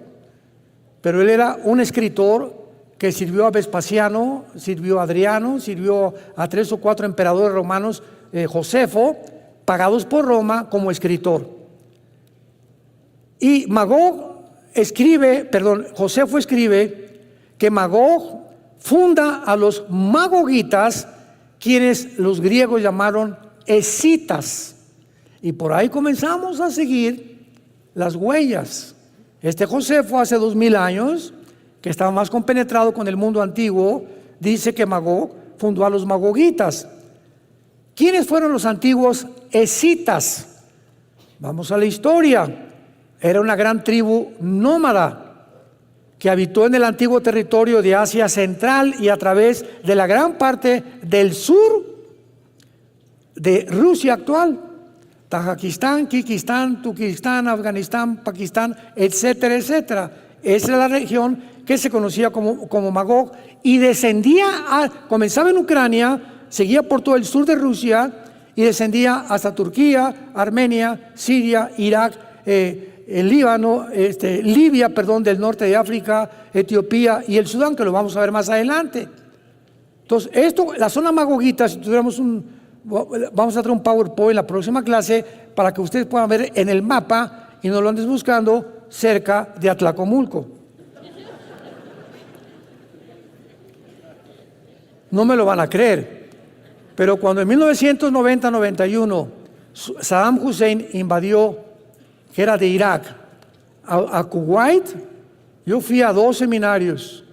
Speaker 1: Pero él era un escritor que sirvió a Vespasiano, sirvió a Adriano, sirvió a 3 o 4 emperadores romanos, Josefo, pagados por Roma como escritor. Y Josefo escribe que Magog funda a los magogitas, quienes los griegos llamaron escitas. Y por ahí comenzamos a seguir las huellas. Este Josefo, hace 2000 años, que estaba más compenetrado con el mundo antiguo, dice que Magog fundó a los magogitas. ¿Quiénes fueron los antiguos escitas? Vamos a la historia. Era una gran tribu nómada que habitó en el antiguo territorio de Asia Central y a través de la gran parte del sur de Rusia actual, Tajikistán, Kirguistán, Turkistán, Afganistán, Pakistán, etcétera, etcétera. Esa es la región que se conocía como Magog, y comenzaba en Ucrania, seguía por todo el sur de Rusia y descendía hasta Turquía, Armenia, Siria, Irak, el Líbano, Libia, del norte de África, Etiopía y el Sudán, que lo vamos a ver más adelante. Entonces, esto, la zona Magoguita, si tuviéramos vamos a traer un PowerPoint en la próxima clase para que ustedes puedan ver en el mapa y no lo andes buscando cerca de Atlacomulco. No me lo van a creer, pero cuando en 1990-91 Saddam Hussein invadió, que era de Irak, a Kuwait, yo fui a 2 seminarios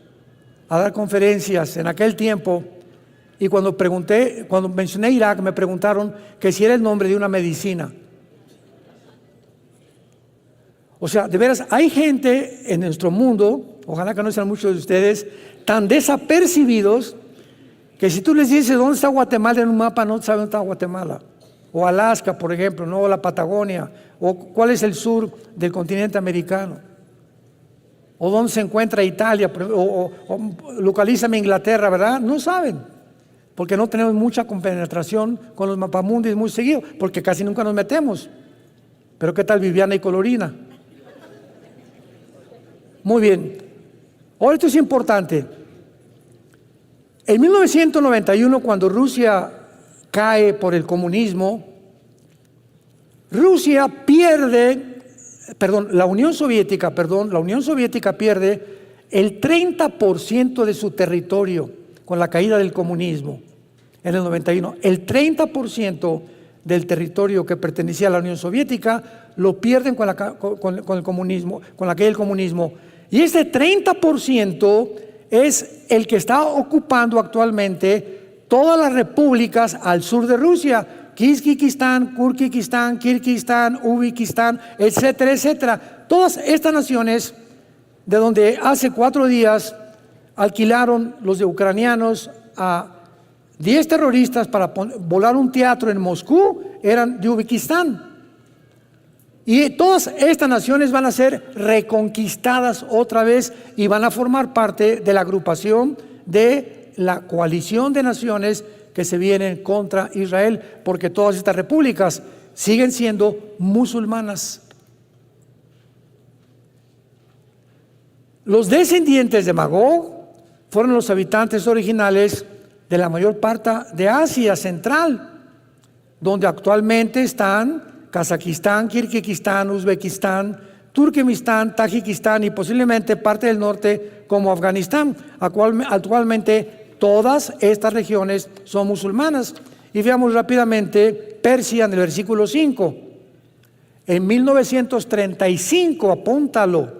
Speaker 1: a dar conferencias en aquel tiempo, y cuando mencioné Irak, me preguntaron que si era el nombre de una medicina. O sea, de veras, hay gente en nuestro mundo, ojalá que no sean muchos de ustedes, tan desapercibidos, que si tú les dices dónde está Guatemala en un mapa, no saben dónde está Guatemala. O Alaska, por ejemplo, ¿no? O la Patagonia, o cuál es el sur del continente americano, o dónde se encuentra Italia, o localízame Inglaterra, ¿verdad? No saben, porque no tenemos mucha compenetración con los mapamundis muy seguido, porque casi nunca nos metemos. Pero ¿qué tal Viviana y Colorina? Muy bien. Ahora esto es importante. En 1991, cuando Rusia cae por el comunismo, la Unión Soviética pierde el 30% de su territorio con la caída del comunismo en el 91. El 30% del territorio que pertenecía a la Unión Soviética lo pierden con el comunismo, con la caída del comunismo. Y ese 30% es el que está ocupando actualmente todas las repúblicas al sur de Rusia: Kizkistán, Kurkistán, Kirguistán, Uzbekistán, etcétera, etcétera. Todas estas naciones, de donde hace 4 días alquilaron los de ucranianos a 10 terroristas para volar un teatro en Moscú, eran de Uzbekistán. Y todas estas naciones van a ser reconquistadas otra vez y van a formar parte de la agrupación de la coalición de naciones que se vienen contra Israel, porque todas estas repúblicas siguen siendo musulmanas. Los descendientes de Magog fueron los habitantes originales de la mayor parte de Asia Central, donde actualmente están Kazajistán, Kirguistán, Uzbekistán, Turkmenistán, Tayikistán y posiblemente parte del norte como Afganistán. Actualmente todas estas regiones son musulmanas. Y veamos rápidamente Persia en el versículo 5. En 1935, apúntalo,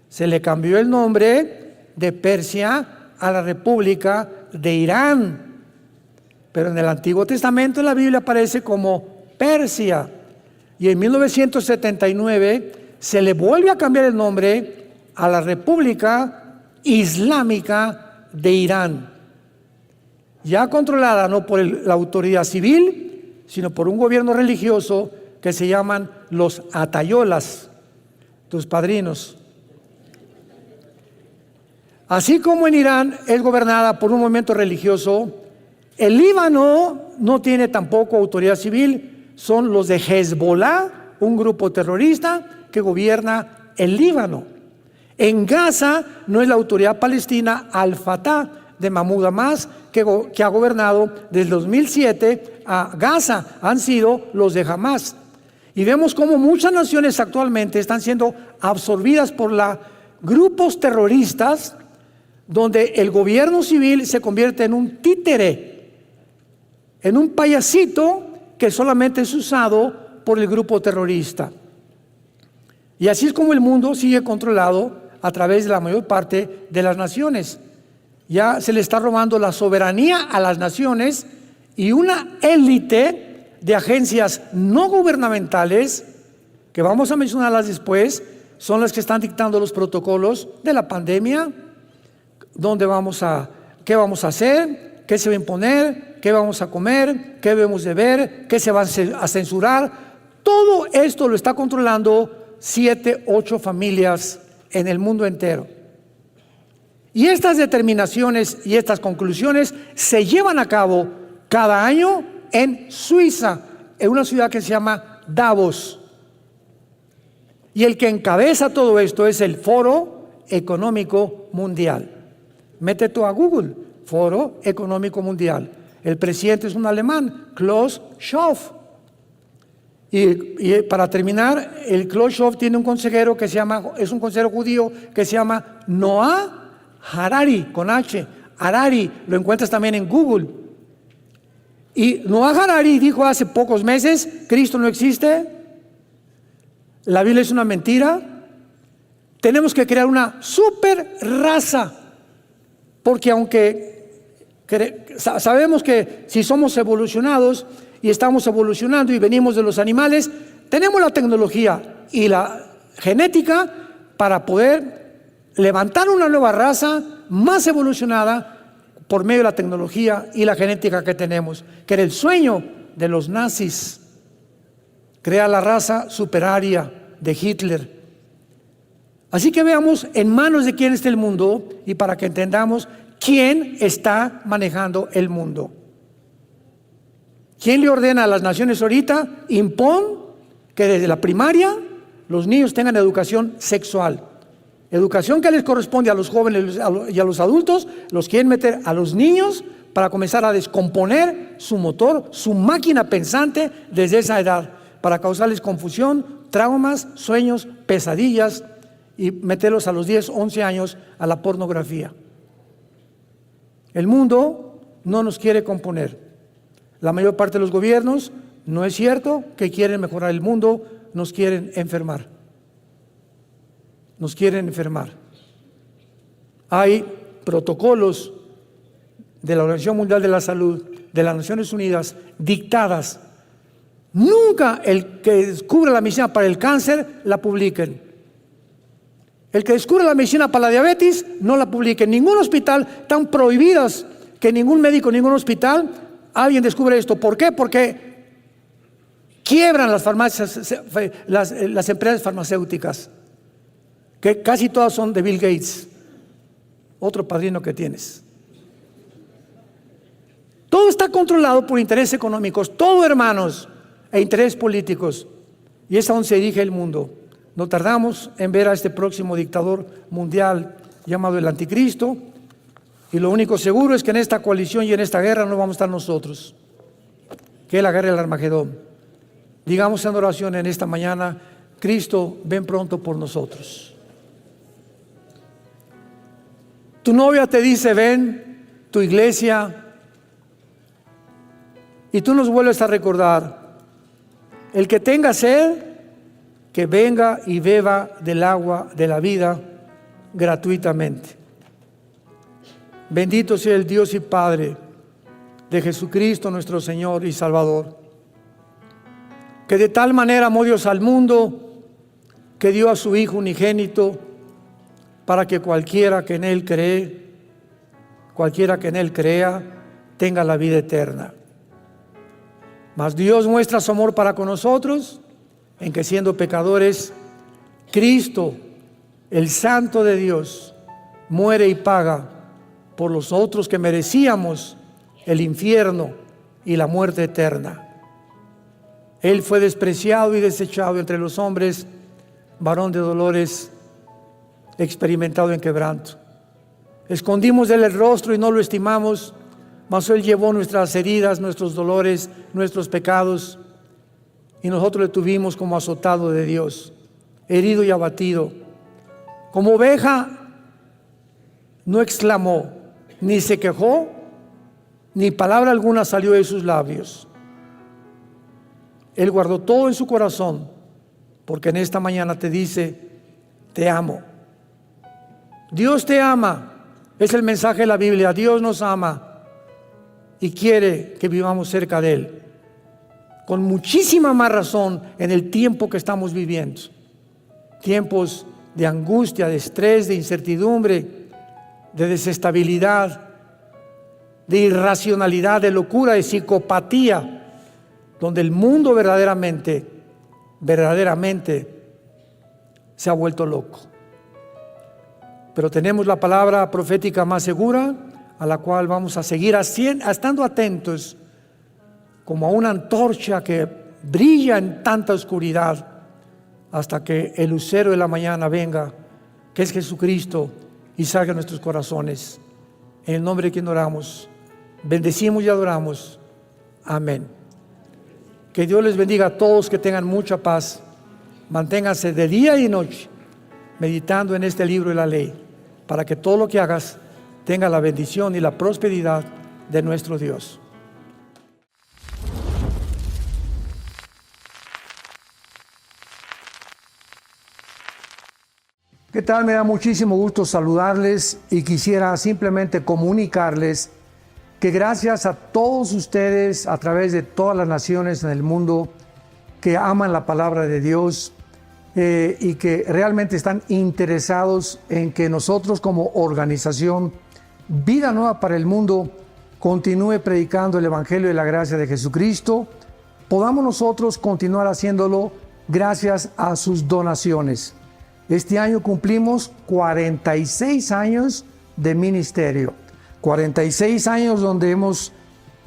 Speaker 1: se le cambió el nombre de Persia a la República de Irán. Pero en el Antiguo Testamento en la Biblia aparece como Persia. Y en 1979 se le vuelve a cambiar el nombre a la República Islámica de Irán, ya controlada no por la autoridad civil, sino por un gobierno religioso que se llaman los atayolas, tus padrinos. Así como en Irán es gobernada por un movimiento religioso, el Líbano no tiene tampoco autoridad civil. Son los de Hezbollah, un grupo terrorista que gobierna el Líbano. En Gaza no es la autoridad palestina Al-Fatah de Mahmoud Abbas, que ha gobernado desde 2007 a Gaza, han sido los de Hamas. Y vemos cómo muchas naciones actualmente están siendo absorbidas por grupos terroristas, donde el gobierno civil se convierte en un títere, en un payasito que solamente es usado por el grupo terrorista. Y así es como el mundo sigue controlado a través de la mayor parte de las naciones. Ya se le está robando la soberanía a las naciones, y una élite de agencias no gubernamentales, que vamos a mencionarlas después, son las que están dictando los protocolos de la pandemia, qué vamos a hacer, qué se va a imponer, qué vamos a comer, qué debemos de ver, qué se va a censurar. Todo esto lo está controlando 7, 8 familias en el mundo entero. Y estas determinaciones y estas conclusiones se llevan a cabo cada año en Suiza, en una ciudad que se llama Davos. Y el que encabeza todo esto es el Foro Económico Mundial. Métete a Google, Foro Económico Mundial. El presidente es un alemán, Klaus Schwab. Y para terminar, el Klaus Schwab tiene un consejero es un consejero judío que se llama Noah Harari, con H. Harari, lo encuentras también en Google. Y Noah Harari dijo hace pocos meses: Cristo no existe, la Biblia es una mentira, tenemos que crear una super raza, porque aunque sabemos que si somos evolucionados y estamos evolucionando y venimos de los animales, tenemos la tecnología y la genética para poder levantar una nueva raza más evolucionada por medio de la tecnología y la genética que tenemos, que era el sueño de los nazis, crear la raza superaria de Hitler. Así que veamos en manos de quién está el mundo y para que entendamos quién está manejando el mundo. ¿Quién le ordena a las naciones ahorita? Impon que desde la primaria los niños tengan educación sexual. Educación que les corresponde a los jóvenes y a los adultos, los quieren meter a los niños para comenzar a descomponer su motor, su máquina pensante desde esa edad, para causarles confusión, traumas, sueños, pesadillas y meterlos a los 10, 11 años a la pornografía. El mundo no nos quiere componer. La mayor parte de los gobiernos, no es cierto que quieren mejorar el mundo, nos quieren enfermar. Nos quieren enfermar. Hay protocolos de la Organización Mundial de la Salud, de las Naciones Unidas, dictadas. Nunca el que descubre la medicina para el cáncer la publiquen. El que descubre la medicina para la diabetes no la publiquen. Ningún hospital, están prohibidas que ningún médico, ningún hospital, alguien descubre esto. ¿Por qué? Porque quiebran las farmacias, las empresas farmacéuticas, que casi todas son de Bill Gates, otro padrino que tienes. Todo está controlado por intereses económicos, todo, hermanos, e intereses políticos. Y es a donde se dirige el mundo. No tardamos en ver a este próximo dictador mundial llamado el Anticristo, y lo único seguro es que en esta coalición y en esta guerra no vamos a estar nosotros, que es la guerra del Armagedón. Digamos en oración en esta mañana: Cristo, ven pronto por nosotros. Tu novia te dice ven, tu iglesia, y tú nos vuelves a recordar: el que tenga sed, que venga y beba del agua de la vida gratuitamente. Bendito sea el Dios y Padre de Jesucristo nuestro Señor y Salvador, que de tal manera amó Dios al mundo, que dio a su Hijo unigénito, para que cualquiera que en Él crea, tenga la vida eterna. Mas Dios muestra su amor para con nosotros, en que siendo pecadores, Cristo, el Santo de Dios, muere y paga por los otros que merecíamos el infierno y la muerte eterna. Él fue despreciado y desechado entre los hombres, varón de dolores, experimentado en quebranto. Escondimos de él el rostro y no lo estimamos, mas Él llevó nuestras heridas, nuestros dolores, nuestros pecados, y nosotros le tuvimos como azotado de Dios, herido y abatido. Como oveja no exclamó, ni se quejó, ni palabra alguna salió de sus labios. Él guardó todo en su corazón, porque en esta mañana te dice: te amo. Dios te ama, es el mensaje de la Biblia. Dios nos ama y quiere que vivamos cerca de Él, con muchísima más razón en el tiempo que estamos viviendo. Tiempos de angustia, de estrés, de incertidumbre, de desestabilidad, de irracionalidad, de locura, de psicopatía, donde el mundo verdaderamente se ha vuelto loco. Pero tenemos la palabra profética más segura, a la cual vamos a seguir estando atentos, como a una antorcha que brilla en tanta oscuridad, hasta que el lucero de la mañana venga, que es Jesucristo, y salga a nuestros corazones En el nombre de quien oramos, bendecimos y adoramos. Amén. Que Dios les bendiga a todos, que tengan mucha paz. Manténganse de día y noche meditando en este libro de la ley, para que todo lo que hagas tenga la bendición y la prosperidad de nuestro Dios. ¿Qué tal? Me da muchísimo gusto saludarles y quisiera simplemente comunicarles que gracias a todos ustedes a través de todas las naciones en el mundo que aman la palabra de Dios y que realmente están interesados en que nosotros como organización Vida Nueva para el Mundo continúe predicando el Evangelio de la gracia de Jesucristo, podamos nosotros continuar haciéndolo gracias a sus donaciones. Este año cumplimos 46 años de ministerio, 46 años donde hemos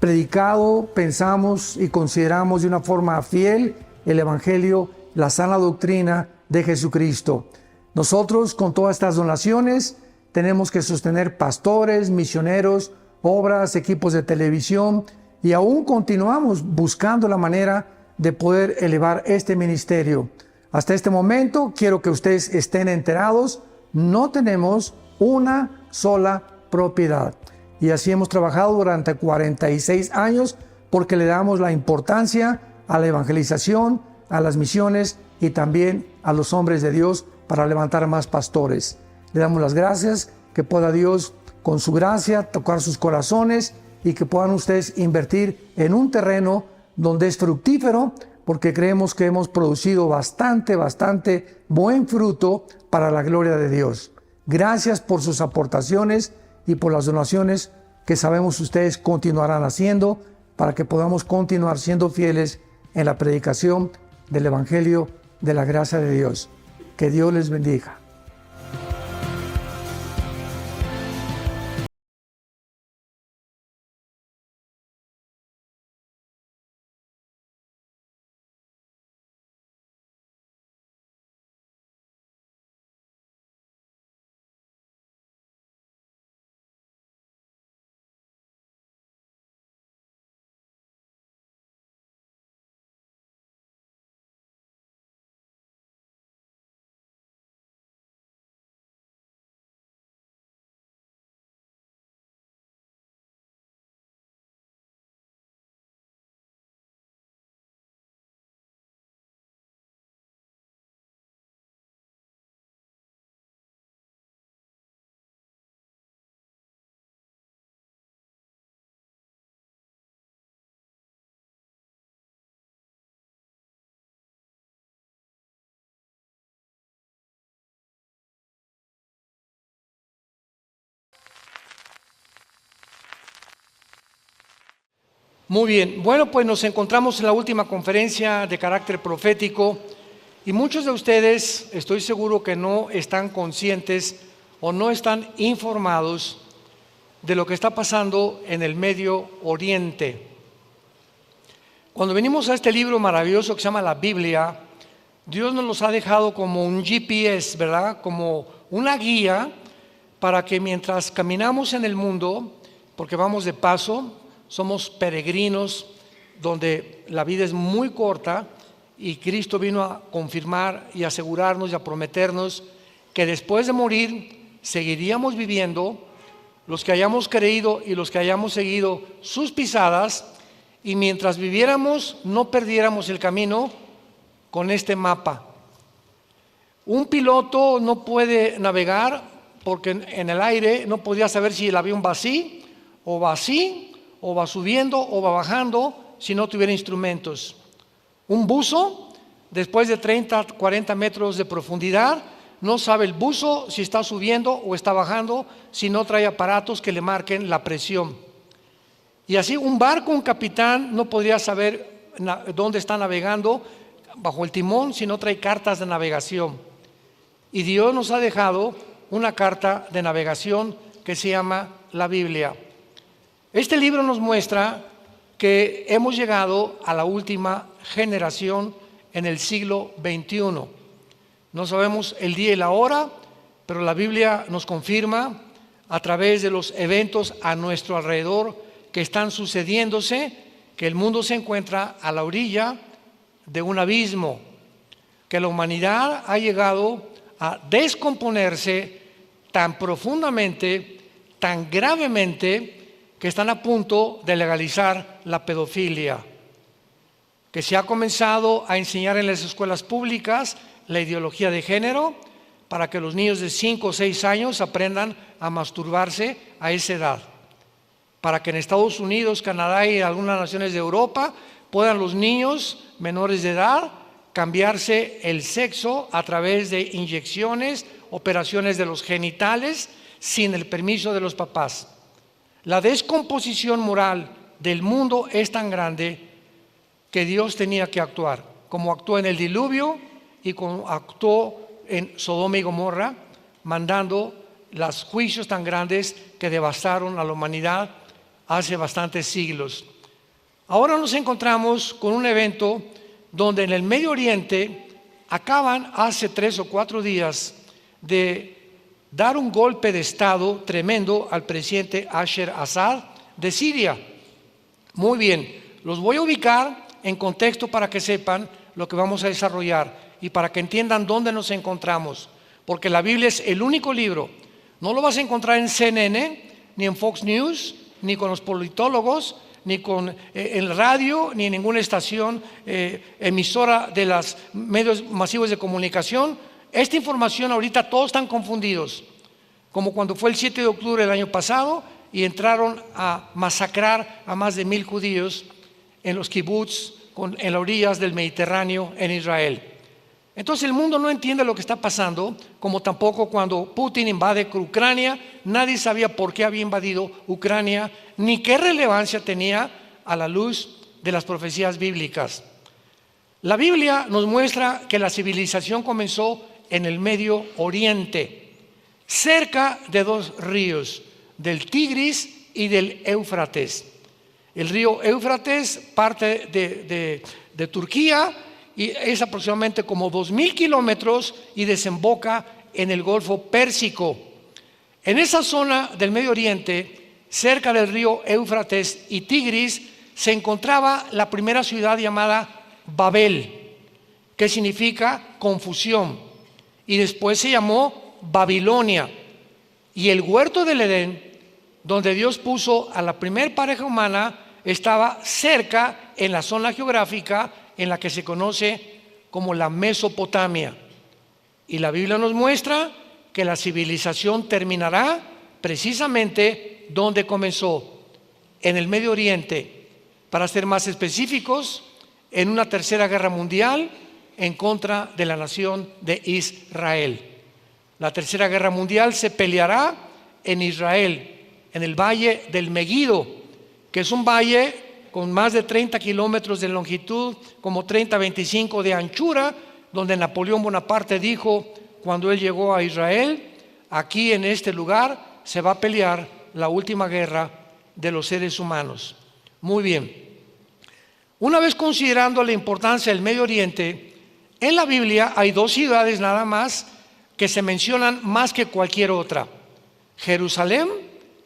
Speaker 1: predicado, pensamos y consideramos de una forma fiel el Evangelio, la sana doctrina de Jesucristo. Nosotros con todas estas donaciones tenemos que sostener pastores, misioneros, obras, equipos de televisión y aún continuamos buscando la manera de poder elevar este ministerio. Hasta este momento, quiero que ustedes estén enterados, no tenemos una sola propiedad. Y así hemos trabajado durante 46 años porque le damos la importancia a la evangelización, a las misiones y también a los hombres de Dios para levantar más pastores. Le damos las gracias, que pueda Dios con su gracia tocar sus corazones y que puedan ustedes invertir en un terreno donde es fructífero, porque creemos que hemos producido bastante buen fruto para la gloria de Dios. Gracias por sus aportaciones y por las donaciones que sabemos ustedes continuarán haciendo para que podamos continuar siendo fieles en la predicación del Evangelio de la gracia de Dios. Que Dios les bendiga. Muy bien, bueno, pues nos encontramos en la última conferencia de carácter profético y muchos de ustedes estoy seguro que no están conscientes o no están informados de lo que está pasando en el Medio Oriente. Cuando venimos a este libro maravilloso que se llama la Biblia, Dios nos los ha dejado como un GPS, ¿verdad? Como una guía para que mientras caminamos en el mundo, porque vamos de paso, somos peregrinos donde la vida es muy corta y Cristo vino a confirmar y asegurarnos y a prometernos que después de morir seguiríamos viviendo los que hayamos creído y los que hayamos seguido sus pisadas, y mientras viviéramos no perdiéramos el camino con este mapa. Un piloto no puede navegar porque en el aire no podía saber si el avión va así o va así, o va subiendo o va bajando si no tuviera instrumentos. Un buzo, después de 30, 40 metros de profundidad, no sabe el buzo si está subiendo o está bajando si no trae aparatos que le marquen la presión. Y así un barco, un capitán no podría saber dónde está navegando bajo el timón si no trae cartas de navegación. Y Dios nos ha dejado una carta de navegación que se llama la Biblia. Este libro nos muestra que hemos llegado a la última generación en el siglo XXI. No sabemos el día y la hora, pero la Biblia nos confirma a través de los eventos a nuestro alrededor que están sucediéndose, que el mundo se encuentra a la orilla de un abismo, que la humanidad ha llegado a descomponerse tan profundamente, tan gravemente, que están a punto de legalizar la pedofilia, que se ha comenzado a enseñar en las escuelas públicas la ideología de género para que los niños de 5 o 6 años aprendan a masturbarse a esa edad, para que en Estados Unidos, Canadá y algunas naciones de Europa puedan los niños menores de edad cambiarse el sexo a través de inyecciones, operaciones de los genitales sin el permiso de los papás. La descomposición moral del mundo es tan grande que Dios tenía que actuar, como actuó en el diluvio y como actuó en Sodoma y Gomorra, mandando los juicios tan grandes que devastaron a la humanidad hace bastantes siglos. Ahora nos encontramos con un evento donde en el Medio Oriente acaban hace 3 o 4 días de dar un golpe de estado tremendo al presidente Bashar al-Assad de Siria. Muy bien, los voy a ubicar en contexto para que sepan lo que vamos a desarrollar y para que entiendan dónde nos encontramos, porque la Biblia es el único libro. No lo vas a encontrar en CNN, ni en Fox News, ni con los politólogos, ni con el radio, ni en ninguna estación emisora de los medios masivos de comunicación. Esta información ahorita todos están confundidos, como cuando fue el 7 de octubre del año pasado y entraron a masacrar a más de 1000 judíos en los kibbutz en las orillas del Mediterráneo en Israel. Entonces el mundo no entiende lo que está pasando, como tampoco cuando Putin invade Ucrania, nadie sabía por qué había invadido Ucrania, ni qué relevancia tenía a la luz de las profecías bíblicas. La Biblia nos muestra que la civilización comenzó en el Medio Oriente, cerca de 2 ríos, del Tigris y del Éufrates. El río Éufrates parte de Turquía y es aproximadamente como 2000 kilómetros y desemboca en el Golfo Pérsico. En esa zona del Medio Oriente, cerca del río Éufrates y Tigris, se encontraba la primera ciudad llamada Babel, que significa confusión, y después se llamó Babilonia. Y el huerto del Edén, donde Dios puso a la primer pareja humana, estaba cerca en la zona geográfica en la que se conoce como la Mesopotamia. Y la Biblia nos muestra que la civilización terminará precisamente donde comenzó, en el Medio Oriente, para ser más específicos, en una tercera guerra mundial en contra de la nación de Israel. La tercera guerra mundial se peleará en Israel, en el valle del Meguido, que es un valle con más de 30 kilómetros de longitud, como 30-25 de anchura, donde Napoleón Bonaparte dijo, cuando él llegó a Israel, aquí en este lugar se va a pelear la última guerra de los seres humanos. Muy bien. Una vez considerando la importancia del Medio Oriente, en la Biblia hay 2 ciudades nada más que se mencionan más que cualquier otra: Jerusalén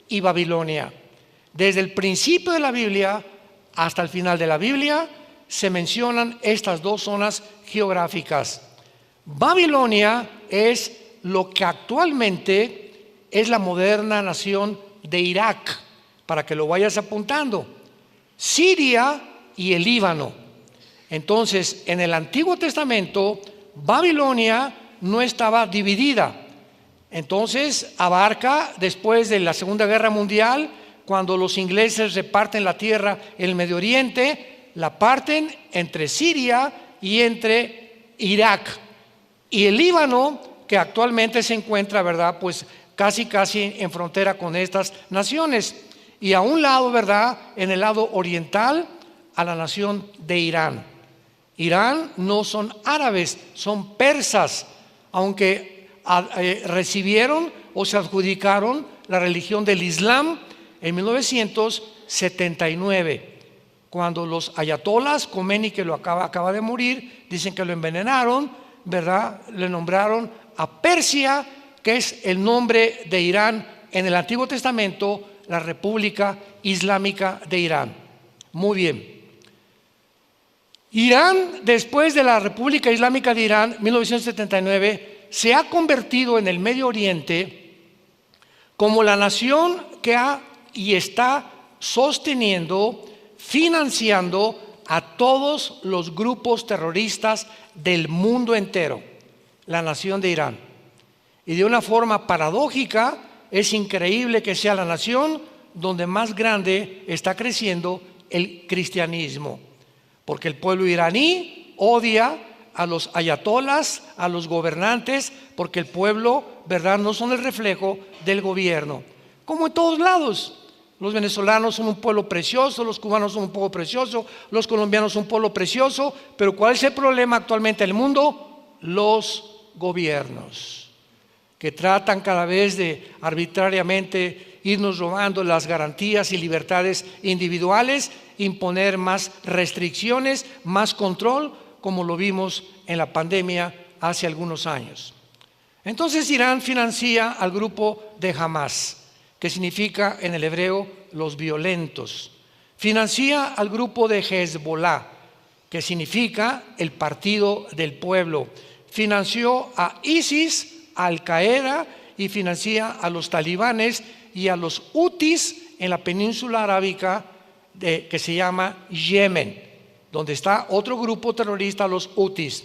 Speaker 1: y Babilonia. Desde el principio de la Biblia hasta el final de la Biblia se mencionan estas 2 zonas geográficas. Babilonia es lo que actualmente es la moderna nación de Irak, para que lo vayas apuntando. Siria y el Líbano. Entonces, en el Antiguo Testamento, Babilonia no estaba dividida. Entonces, abarca después de la Segunda Guerra Mundial, cuando los ingleses reparten la tierra en el Medio Oriente, la parten entre Siria y entre Irak. Y el Líbano, que actualmente se encuentra, ¿verdad?, pues casi en frontera con estas naciones. Y a un lado, ¿verdad?, en el lado oriental, a la nación de Irán. Irán no son árabes, son persas, aunque recibieron o se adjudicaron la religión del Islam en 1979, cuando los ayatolas, Khomeini, que acaba de morir, dicen que lo envenenaron, ¿verdad?, le nombraron a Persia, que es el nombre de Irán en el Antiguo Testamento la República Islámica de Irán. Muy bien. Irán, después de la República Islámica de Irán, 1979, se ha convertido en el Medio Oriente como la nación que ha y está sosteniendo, financiando a todos los grupos terroristas del mundo entero, la nación de Irán. Y de una forma paradójica, es increíble que sea la nación donde más grande está creciendo el cristianismo, porque el pueblo iraní odia a los ayatolas, a los gobernantes, porque el pueblo, ¿verdad?, no son el reflejo del gobierno, como en todos lados. Los venezolanos son un pueblo precioso, los cubanos son un pueblo precioso, los colombianos son un pueblo precioso, pero ¿cuál es el problema actualmente en el mundo? Los gobiernos, que tratan cada vez de arbitrariamente irnos robando las garantías y libertades individuales, imponer más restricciones, más control, como lo vimos en la pandemia hace algunos años. Entonces Irán financia al grupo de Hamas, que significa en el hebreo los violentos. Financia al grupo de Hezbollah, que significa el partido del pueblo. Financió a ISIS, a Al Qaeda, y financia a los talibanes y a los hutis en la península arábica que se llama Yemen, donde está otro grupo terrorista, los hutis.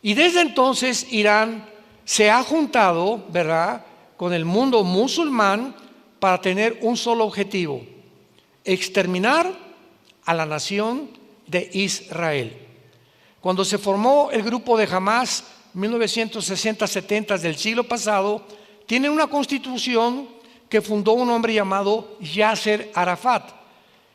Speaker 1: Y desde entonces Irán se ha juntado, ¿verdad?, con el mundo musulmán para tener un solo objetivo: exterminar a la nación de Israel. Cuando se formó el grupo de Hamas, 1960-70 del siglo pasado, tiene una constitución que fundó un hombre llamado Yasser Arafat.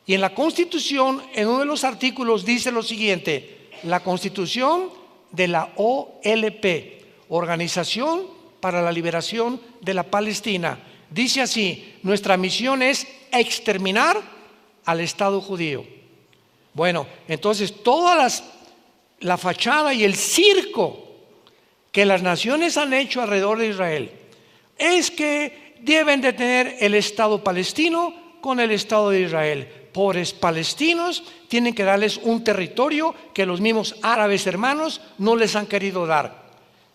Speaker 1: Y en la constitución, en uno de los artículos, dice lo siguiente: la constitución de la OLP, Organización para la Liberación de la Palestina, dice así: nuestra misión es exterminar al Estado judío. Bueno, entonces toda la fachada y el circo que las naciones han hecho alrededor de Israel es que deben de tener el Estado palestino con el Estado de Israel. Pobres palestinos, tienen que darles un territorio que los mismos árabes hermanos no les han querido dar.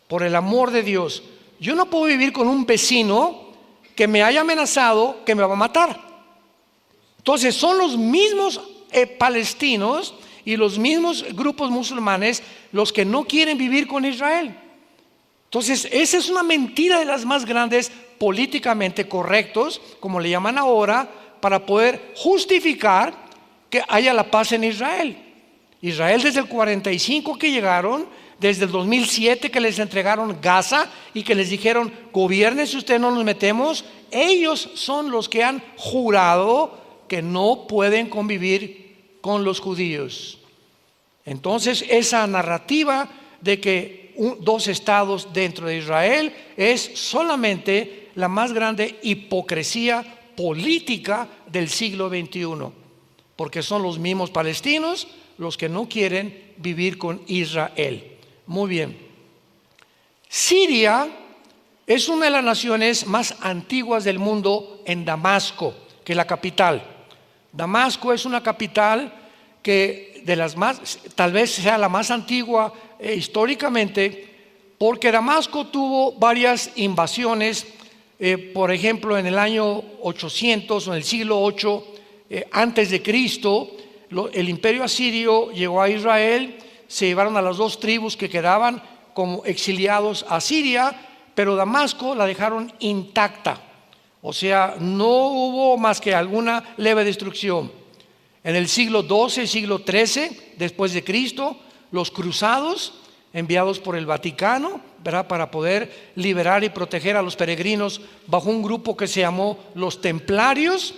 Speaker 1: Por el amor de Dios, yo no puedo vivir con un vecino que me haya amenazado que me va a matar. Entonces son los mismos palestinos y los mismos grupos musulmanes los que no quieren vivir con Israel. Entonces esa es una mentira de las más grandes, políticamente correctos, como le llaman ahora, para poder justificar que haya la paz en Israel. Israel desde el 45 que llegaron, desde el 2007 que les entregaron Gaza y que les dijeron: gobiernen si ustedes no nos metemos, ellos son los que han jurado que no pueden convivir con los judíos. Entonces esa narrativa de que dos estados dentro de Israel es solamente la más grande hipocresía política del siglo XXI, porque son los mismos palestinos los que no quieren vivir con Israel. Muy bien. Siria es una de las naciones más antiguas del mundo en Damasco, que es la capital. Damasco es una capital que de las más, tal vez sea la más antigua históricamente, porque Damasco tuvo varias invasiones. Por ejemplo, en el año 800 o en el siglo 8 antes de Cristo, el imperio asirio llegó a Israel, se llevaron a las dos tribus que quedaban como exiliados a Siria, pero Damasco la dejaron intacta, o sea, no hubo más que alguna leve destrucción. En el siglo 12, siglo 13 después de Cristo, los cruzados enviados por el Vaticano, ¿verdad?, para poder liberar y proteger a los peregrinos bajo un grupo que se llamó los Templarios,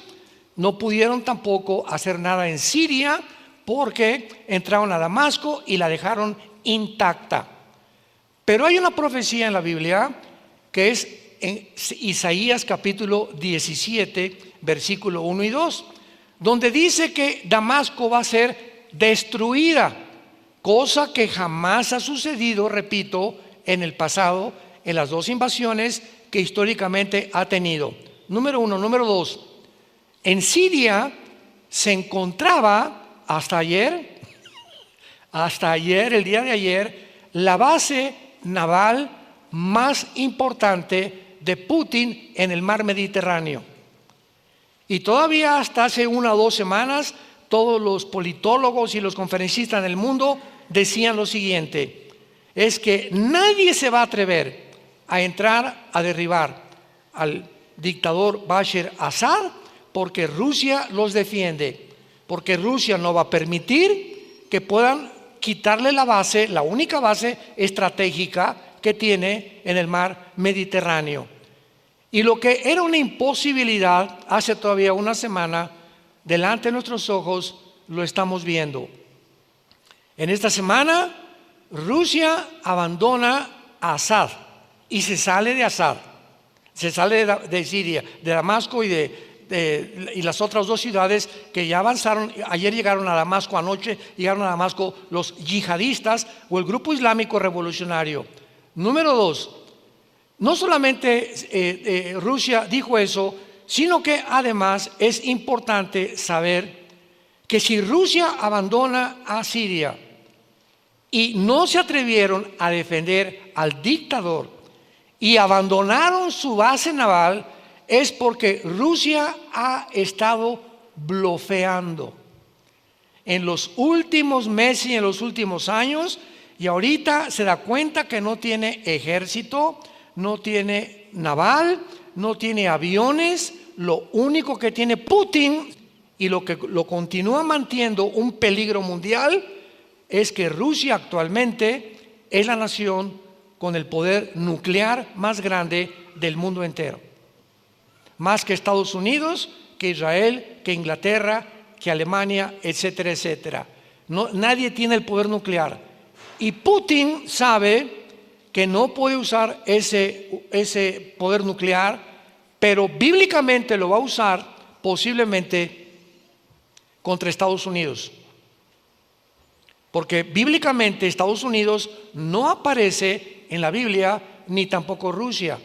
Speaker 1: no pudieron tampoco hacer nada en Siria porque entraron a Damasco y la dejaron intacta. Pero hay una profecía en la Biblia que es en Isaías capítulo 17, versículo 1 y 2, donde dice que Damasco va a ser destruida, cosa que jamás ha sucedido, repito, en el pasado, en las dos invasiones que históricamente ha tenido. Número uno. Número dos, en Siria se encontraba hasta ayer, el día de ayer, la base naval más importante de Putin en el mar Mediterráneo. Y todavía hasta hace 1 o 2 semanas, todos los politólogos y los conferencistas del mundo decían lo siguiente: es que nadie se va a atrever a entrar a derribar al dictador Bashar Assad porque Rusia los defiende, porque Rusia no va a permitir que puedan quitarle la base, la única base estratégica que tiene en el mar Mediterráneo. Y lo que era una imposibilidad hace todavía 1 semana, delante de nuestros ojos lo estamos viendo. En esta semana, Rusia abandona a Assad y se sale de Assad, se sale de Siria, de Damasco y las otras 2 ciudades que ya avanzaron. Ayer llegaron a Damasco, anoche llegaron a Damasco los yihadistas o el grupo islámico revolucionario. Número 2, no solamente Rusia dijo eso, sino que además es importante saber que si Rusia abandona a Siria y no se atrevieron a defender al dictador y abandonaron su base naval, es porque Rusia ha estado blofeando en los últimos meses y en los últimos años, y ahorita se da cuenta que no tiene ejército, no tiene naval, no tiene aviones. Lo único que tiene Putin y lo que lo continúa manteniendo un peligro mundial es que Rusia actualmente es la nación con el poder nuclear más grande del mundo entero. Más que Estados Unidos, que Israel, que Inglaterra, que Alemania, etcétera, etcétera. Nadie tiene el poder nuclear. Y Putin sabe que no puede usar ese poder nuclear, pero bíblicamente lo va a usar posiblemente contra Estados Unidos. Porque bíblicamente Estados Unidos no aparece en la Biblia, ni tampoco Rusia.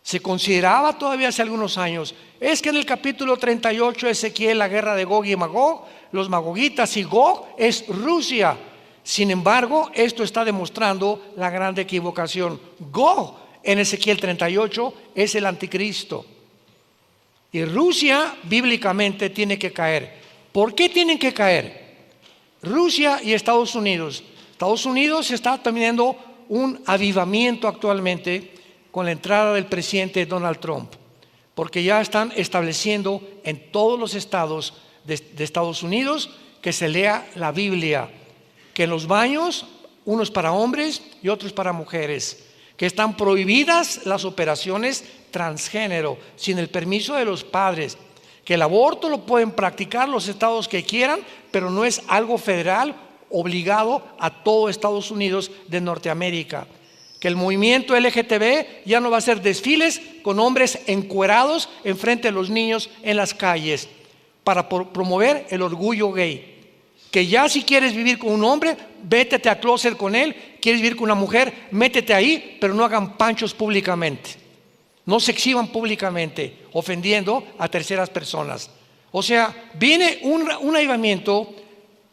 Speaker 1: Se consideraba todavía hace algunos años, es que en el capítulo 38 de Ezequiel, la guerra de Gog y Magog, los magogitas y Gog es Rusia. Sin embargo, esto está demostrando la gran equivocación. Gog en Ezequiel 38 es el anticristo. Y Rusia bíblicamente tiene que caer. ¿Por qué tienen que caer? Rusia y Estados Unidos. Estados Unidos está teniendo un avivamiento actualmente con la entrada del presidente Donald Trump, porque ya están estableciendo en todos los estados de Estados Unidos que se lea la Biblia, que en los baños, unos para hombres y otros para mujeres, que están prohibidas las operaciones transgénero sin el permiso de los padres, que el aborto lo pueden practicar los estados que quieran, pero no es algo federal obligado a todo Estados Unidos de Norteamérica, que el movimiento LGTB ya no va a hacer desfiles con hombres encuerados enfrente de los niños en las calles para promover el orgullo gay, que ya si quieres vivir con un hombre, vétete a closet con él, quieres vivir con una mujer, métete ahí, pero no hagan panchos públicamente, no se exhiban públicamente ofendiendo a terceras personas. O sea, viene un avivamiento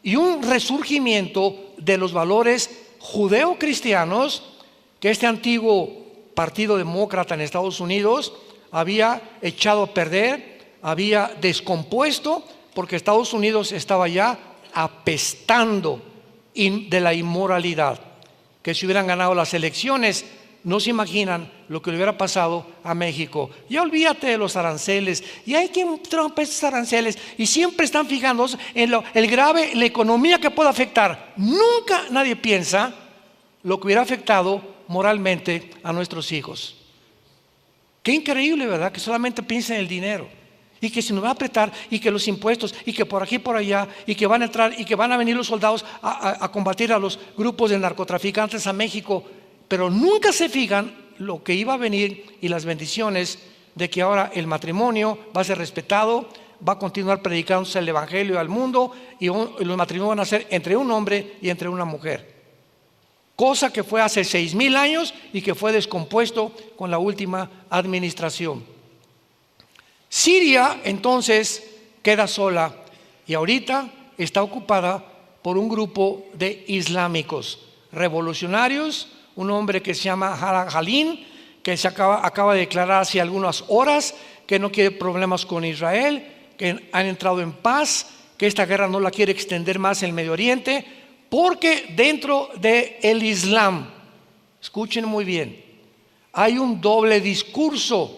Speaker 1: y un resurgimiento de los valores judeo-cristianos que este antiguo partido demócrata en Estados Unidos había echado a perder, había descompuesto, porque Estados Unidos estaba ya apestando de la inmoralidad. Que si hubieran ganado las elecciones, no se imaginan lo que le hubiera pasado a México. Ya olvídate de los aranceles, y hay quien trompa esos aranceles y siempre están fijándose en la economía que puede afectar. Nunca nadie piensa lo que hubiera afectado moralmente a nuestros hijos. Qué increíble, ¿verdad? Que solamente piensen en el dinero, y que si nos va a apretar, y que los impuestos, y que por aquí por allá, y que van a entrar, y que van a venir los soldados a combatir a los grupos de narcotraficantes a México, pero nunca se fijan lo que iba a venir y las bendiciones de que ahora el matrimonio va a ser respetado, va a continuar predicándose el evangelio al mundo, y los matrimonios van a ser entre un hombre y entre una mujer. Cosa que fue hace 6,000 años y que fue descompuesto con la última administración. Siria entonces queda sola y ahorita está ocupada por un grupo de islámicos revolucionarios, un hombre que se llama Jalín, que acaba de declarar hace algunas horas que no quiere problemas con Israel, que han entrado en paz, que esta guerra no la quiere extender más en el Medio Oriente, porque dentro del Islam, escuchen muy bien, hay un doble discurso.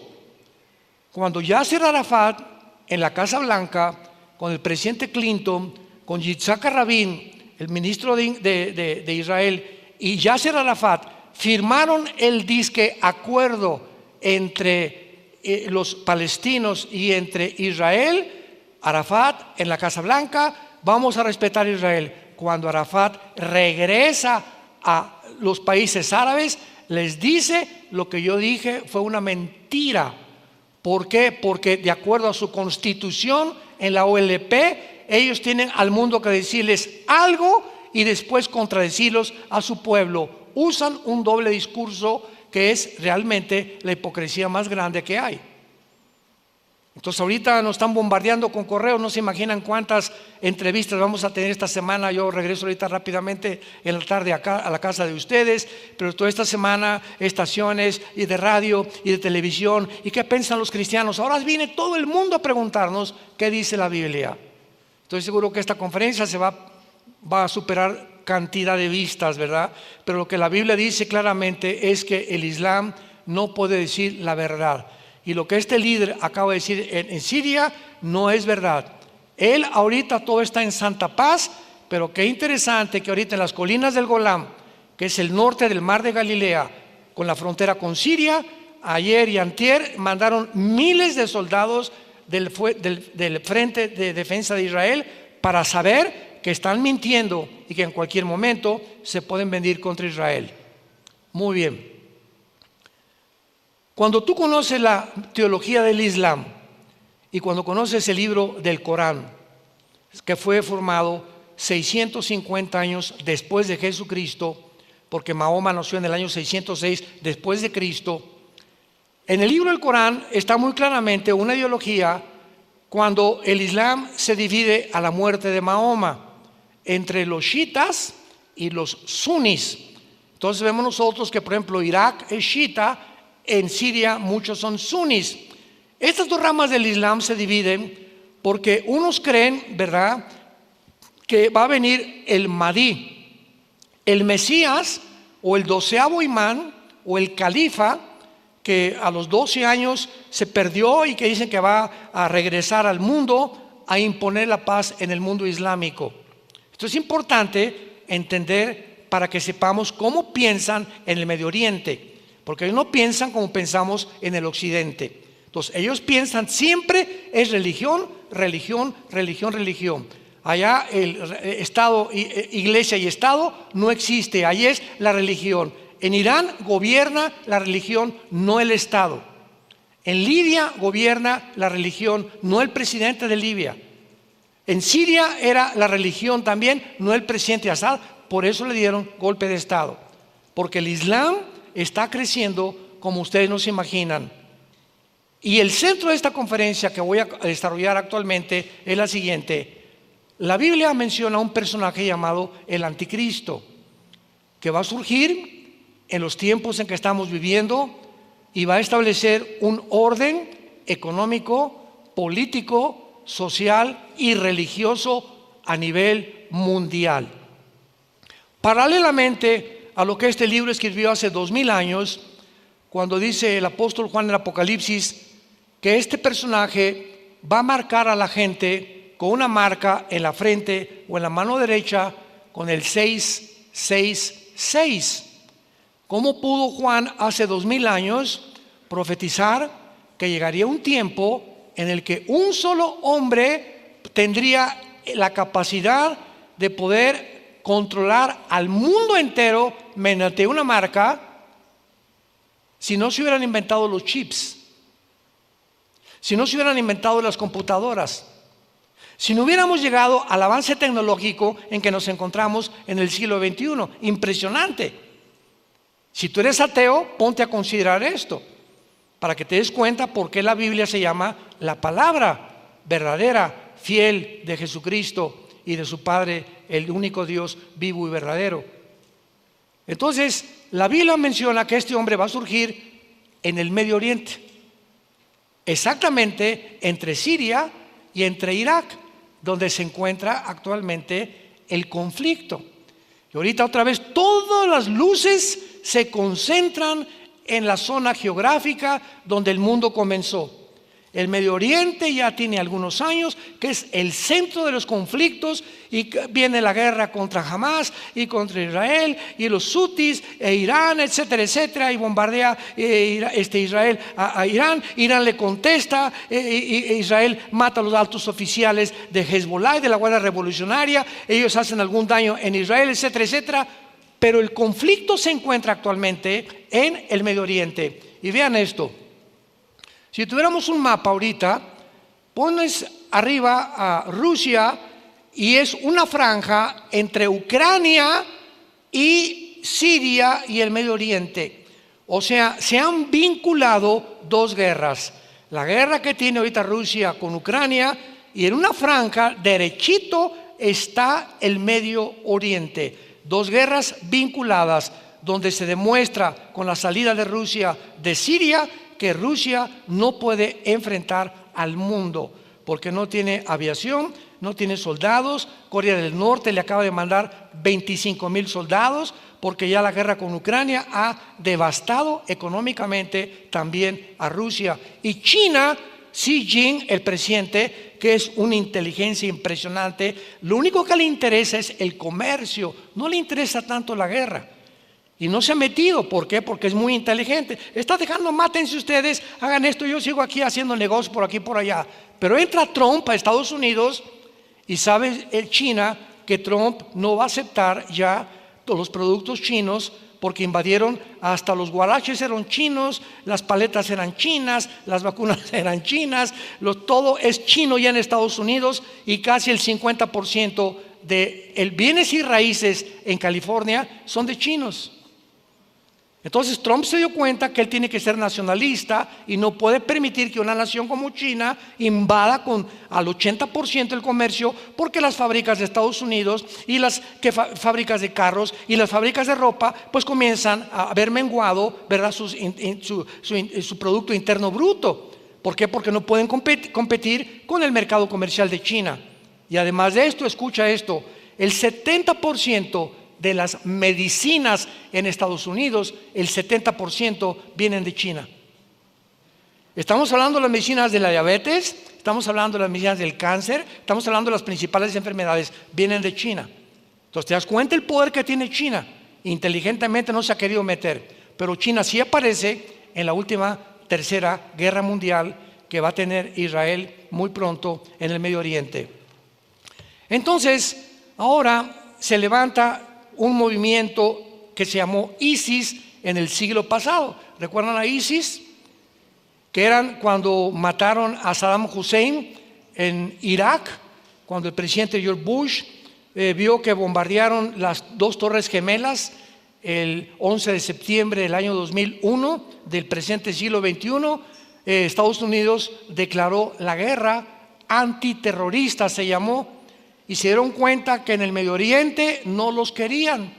Speaker 1: Cuando Yasser Arafat en la Casa Blanca, con el presidente Clinton, con Yitzhak Rabin, el ministro de Israel, y Yasser Arafat firmaron el disque acuerdo entre los palestinos y entre Israel, Arafat en la Casa Blanca, vamos a respetar a Israel. Cuando Arafat regresa a los países árabes, les dice: lo que yo dije fue una mentira. ¿Por qué? Porque de acuerdo a su constitución en la OLP, ellos tienen al mundo que decirles algo y después contradecirlos a su pueblo. Usan un doble discurso que es realmente la hipocresía más grande que hay. Entonces ahorita nos están bombardeando con correos, no se imaginan cuántas entrevistas vamos a tener esta semana. Yo regreso ahorita rápidamente en la tarde acá a la casa de ustedes, pero toda esta semana estaciones y de radio y de televisión. ¿Y qué piensan los cristianos? Ahora viene todo el mundo a preguntarnos qué dice la Biblia. Estoy seguro que esta conferencia va a superar cantidad de vistas, ¿verdad? Pero lo que la Biblia dice claramente es que el Islam no puede decir la verdad. Y lo que este líder acaba de decir en Siria no es verdad. Él ahorita todo está en santa paz, pero qué interesante que ahorita en las colinas del Golán, que es el norte del mar de Galilea, con la frontera con Siria, ayer y antier mandaron miles de soldados del Frente de Defensa de Israel para saber que están mintiendo y que en cualquier momento se pueden venir contra Israel. Muy bien. Cuando tú conoces la teología del Islam y cuando conoces el libro del Corán, que fue formado 650 años después de Jesucristo, porque Mahoma nació en el año 606 después de Cristo, en el libro del Corán está muy claramente una ideología cuando el Islam se divide a la muerte de Mahoma entre los chiitas y los sunis. Entonces vemos nosotros que, por ejemplo, Irak es chiita, en Siria muchos son sunis. Estas dos ramas del Islam se dividen porque unos creen, ¿verdad?, que va a venir el Mahdi, el Mesías o el 12º imán o el califa, que a los 12 años se perdió y que dicen que va a regresar al mundo a imponer la paz en el mundo islámico. Esto es importante entender para que sepamos cómo piensan en el Medio Oriente, porque ellos no piensan como pensamos en el Occidente. Entonces ellos piensan siempre es religión, religión, religión, religión. Allá el Estado, iglesia y Estado no existe, ahí es la religión. En Irán gobierna la religión, no el Estado. En Libia gobierna la religión, no el presidente de Libia. En Siria era la religión también, no el presidente Assad. Por eso le dieron golpe de Estado, porque el Islam está creciendo como ustedes no se imaginan. Y el centro de esta conferencia que voy a desarrollar actualmente es la siguiente. La Biblia menciona a un personaje llamado el Anticristo, que va a surgir en los tiempos en que estamos viviendo y va a establecer un orden económico, político, social y religioso a nivel mundial. Paralelamente a lo que este libro escribió hace 2000 años, cuando dice el apóstol Juan en el Apocalipsis que este personaje va a marcar a la gente con una marca en la frente o en la mano derecha con el 666. ¿Cómo pudo Juan hace 2000 años profetizar que llegaría un tiempo en el que un solo hombre tendría la capacidad de poder controlar al mundo entero mediante una marca, si no se hubieran inventado los chips, si no se hubieran inventado las computadoras, si no hubiéramos llegado al avance tecnológico en que nos encontramos en el siglo XXI? Impresionante. Si tú eres ateo, ponte a considerar esto, para que te des cuenta por qué la Biblia se llama la palabra verdadera, fiel de Jesucristo y de su Padre, el único Dios vivo y verdadero. Entonces, la Biblia menciona que este hombre va a surgir en el Medio Oriente, exactamente entre Siria y entre Irak, donde se encuentra actualmente el conflicto. Y ahorita otra vez todas las luces se concentran en la zona geográfica donde el mundo comenzó. El Medio Oriente ya tiene algunos años que es el centro de los conflictos, y viene la guerra contra Hamas y contra Israel y los hutis e Irán, etcétera, etcétera, y bombardea Israel a Irán. Irán le contesta, Israel mata a los altos oficiales de Hezbollah y de la Guardia Revolucionaria, ellos hacen algún daño en Israel, etcétera, etcétera. Pero el conflicto se encuentra actualmente en el Medio Oriente. Y vean esto. Si tuviéramos un mapa ahorita, pones arriba a Rusia y es una franja entre Ucrania y Siria y el Medio Oriente. O sea, se han vinculado dos guerras. La guerra que tiene ahorita Rusia con Ucrania, y en una franja derechito está el Medio Oriente. Dos guerras vinculadas, donde se demuestra con la salida de Rusia de Siria que Rusia no puede enfrentar al mundo, porque no tiene aviación, no tiene soldados. Corea del Norte le acaba de mandar 25,000 soldados, porque ya la guerra con Ucrania ha devastado económicamente también a Rusia. Y China, Xi Jinping, el presidente, que es una inteligencia impresionante, lo único que le interesa es el comercio, no le interesa tanto la guerra. Y no se ha metido. ¿Por qué? Porque es muy inteligente. Está dejando, mátense ustedes, hagan esto, yo sigo aquí haciendo negocios por aquí y por allá. Pero entra Trump a Estados Unidos y sabe China que Trump no va a aceptar ya todos los productos chinos, porque invadieron, hasta los guaraches eran chinos, las paletas eran chinas, las vacunas eran chinas, todo es chino ya en Estados Unidos, y casi el 50% de bienes y raíces en California son de chinos. Entonces Trump se dio cuenta que él tiene que ser nacionalista y no puede permitir que una nación como China invada al 80% el comercio, porque las fábricas de Estados Unidos y las fábricas de carros y las fábricas de ropa pues comienzan a ver menguado, ¿verdad?, su Producto Interno Bruto. ¿Por qué? Porque no pueden competir con el mercado comercial de China. Y además de esto, escucha esto, el 70% de las medicinas en Estados Unidos, el 70% vienen de China. Estamos hablando de las medicinas de la diabetes, estamos hablando de las medicinas del cáncer, estamos hablando de las principales enfermedades, vienen de China. Entonces te das cuenta el poder que tiene China. Inteligentemente no se ha querido meter, pero China sí aparece en la última tercera guerra mundial que va a tener Israel muy pronto en el Medio Oriente. Entonces, ahora se levanta un movimiento que se llamó ISIS en el siglo pasado. ¿Recuerdan a ISIS? Que eran cuando mataron a Saddam Hussein en Irak, cuando el presidente George Bush vio que bombardearon las dos torres gemelas el 11 de septiembre del año 2001 del presente siglo XXI. Estados Unidos declaró la guerra antiterrorista, se llamó, y se dieron cuenta que en el Medio Oriente no los querían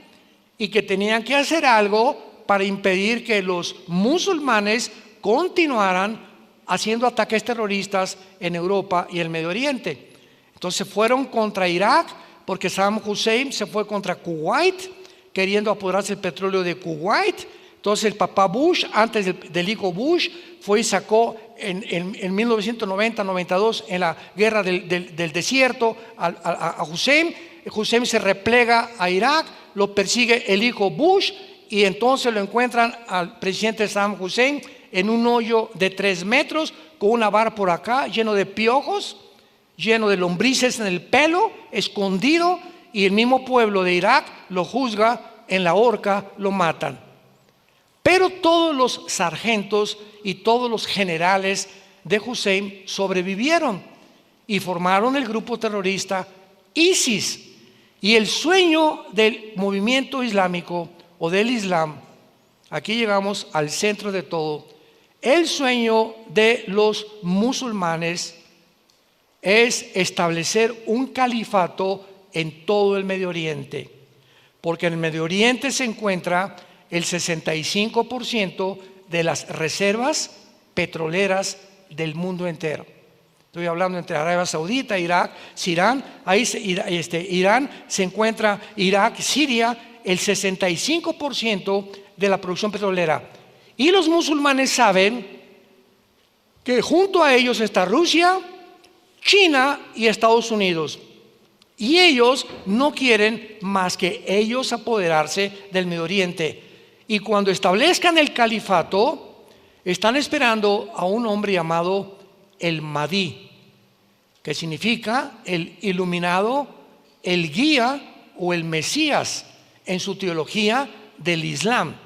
Speaker 1: y que tenían que hacer algo para impedir que los musulmanes continuaran haciendo ataques terroristas en Europa y el Medio Oriente. Entonces fueron contra Irak, porque Saddam Hussein se fue contra Kuwait, queriendo apoderarse el petróleo de Kuwait. Entonces el papá Bush, antes del hijo Bush, fue y sacó en 1990-92 en la guerra del desierto a Hussein. Hussein se replega a Irak, lo persigue el hijo Bush, y entonces lo encuentran al presidente Saddam Hussein en un hoyo de 3 metros, con una vara por acá, lleno de piojos, lleno de lombrices en el pelo, escondido, y el mismo pueblo de Irak lo juzga en la horca, lo matan. Pero todos los sargentos y todos los generales de Hussein sobrevivieron y formaron el grupo terrorista ISIS. Y el sueño del movimiento islámico o del Islam, aquí llegamos al centro de todo, El sueño de los musulmanes es establecer un califato en todo el Medio Oriente, porque en el Medio Oriente se encuentra el 65% de las reservas petroleras del mundo entero. Estoy hablando entre Arabia Saudita, Irak, Irán, Irán se encuentra, Irak, Siria, el 65% de la producción petrolera. Y los musulmanes saben que junto a ellos está Rusia, China y Estados Unidos. Y ellos no quieren más que ellos apoderarse del Medio Oriente. Y cuando establezcan el califato, están esperando a un hombre llamado el Mahdi, que significa el iluminado, el guía o el Mesías en su teología del Islam.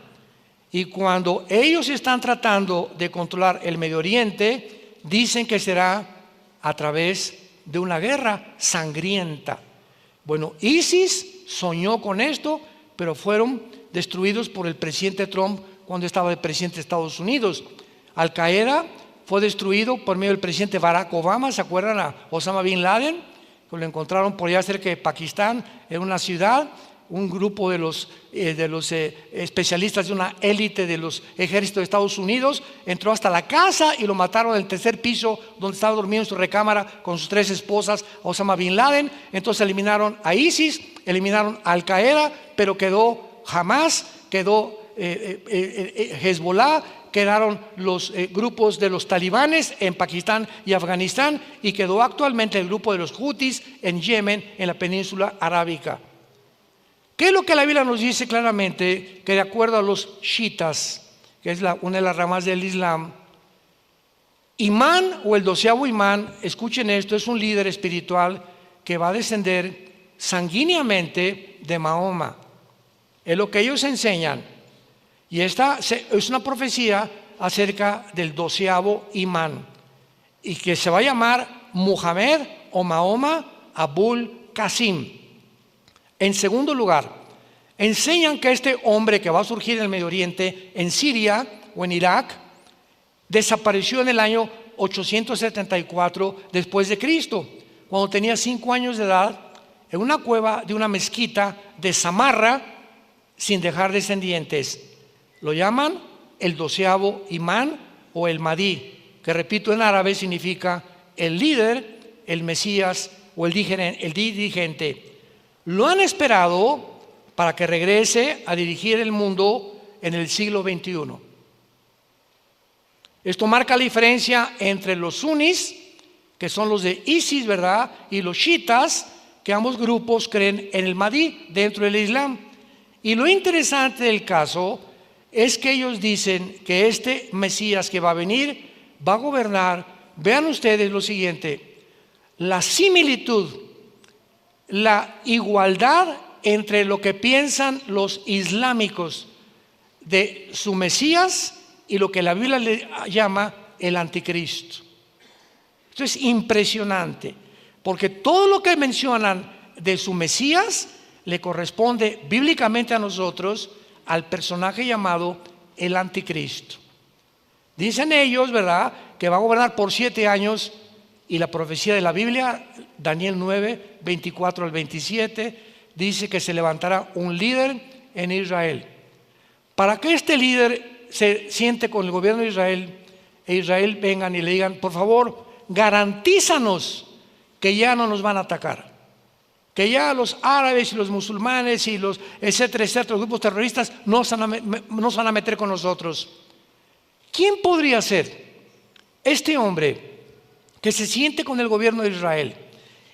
Speaker 1: Y cuando ellos están tratando de controlar el Medio Oriente, dicen que será a través de una guerra sangrienta. Bueno, ISIS soñó con esto, pero fueron destruidos por el presidente Trump cuando estaba el presidente de Estados Unidos. Al Qaeda fue destruido por medio del presidente Barack Obama. ¿Se acuerdan a Osama Bin Laden? Que lo encontraron por allá cerca de Pakistán, en una ciudad. Un grupo de los especialistas de una élite de los ejércitos de Estados Unidos entró hasta la casa y lo mataron en el tercer piso, donde estaba durmiendo en su recámara con sus 3 esposas, a Osama Bin Laden. Entonces eliminaron a ISIS, eliminaron a Al Qaeda, pero quedó Hamas, quedó Hezbollah, quedaron los grupos de los talibanes en Pakistán y Afganistán, y quedó actualmente el grupo de los Houthis en Yemen, en la península arábica. ¿Qué es lo que la Biblia nos dice claramente? Que de acuerdo a los chiitas, que es una de las ramas del Islam, Imán o el 12º imán, escuchen esto, es un líder espiritual que va a descender sanguíneamente de Mahoma. Es lo que ellos enseñan. Y esta es una profecía acerca del 12º imán, y que se va a llamar Muhammad o Mahoma Abul Qasim. En segundo lugar, enseñan que este hombre que va a surgir en el Medio Oriente, en Siria o en Irak, desapareció en el año 874 después de Cristo, cuando tenía 5 años de edad, en una cueva de una mezquita de Samarra, sin dejar descendientes. Lo llaman el 12º imán o el Mahdi, que repito en árabe significa el líder, el Mesías o el dirigente. Lo han esperado para que regrese a dirigir el mundo en el siglo XXI. Esto marca la diferencia entre los sunnis, que son los de ISIS, ¿verdad? Y los chiitas, que ambos grupos creen en el Mahdi dentro del Islam. Y lo interesante del caso es que ellos dicen que este Mesías que va a venir va a gobernar. Vean ustedes lo siguiente: la similitud, la igualdad entre lo que piensan los islámicos de su Mesías y lo que la Biblia le llama el anticristo. Esto es impresionante, porque todo lo que mencionan de su Mesías le corresponde bíblicamente a nosotros al personaje llamado el anticristo. Dicen ellos, ¿verdad?, que va a gobernar por 7 años, y la profecía de la Biblia, Daniel 9, 24 al 27, dice que se levantará un líder en Israel. Para que este líder se siente con el gobierno de Israel, e Israel vengan y le digan: por favor, garantízanos que ya no nos van a atacar, que ya los árabes y los musulmanes y los etcétera, los grupos terroristas no se van a meter con nosotros. ¿Quién podría ser este hombre que se siente con el gobierno de Israel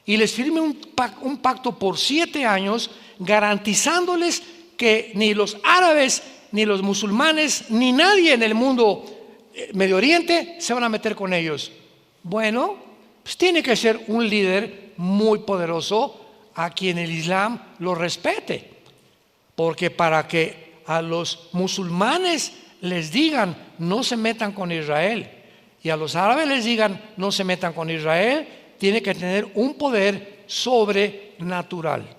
Speaker 1: y les firme un pacto por 7 años, garantizándoles que ni los árabes, ni los musulmanes, ni nadie en el mundo Medio Oriente se van a meter con ellos? Bueno, pues tiene que ser un líder muy poderoso a quien el Islam lo respete, porque para que a los musulmanes les digan no se metan con Israel, y a los árabes les digan no se metan con Israel, tiene que tener un poder sobrenatural.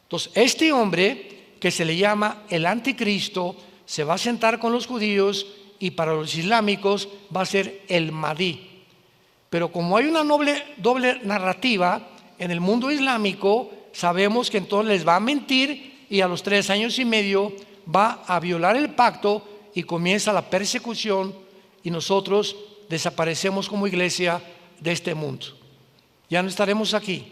Speaker 1: Entonces, este hombre que se le llama el anticristo se va a sentar con los judíos y para los islámicos va a ser el Mahdi. Pero como hay una doble narrativa en el mundo islámico, sabemos que entonces les va a mentir y a los 3 años y medio va a violar el pacto y comienza la persecución y nosotros desaparecemos como iglesia de este mundo. Ya no estaremos aquí.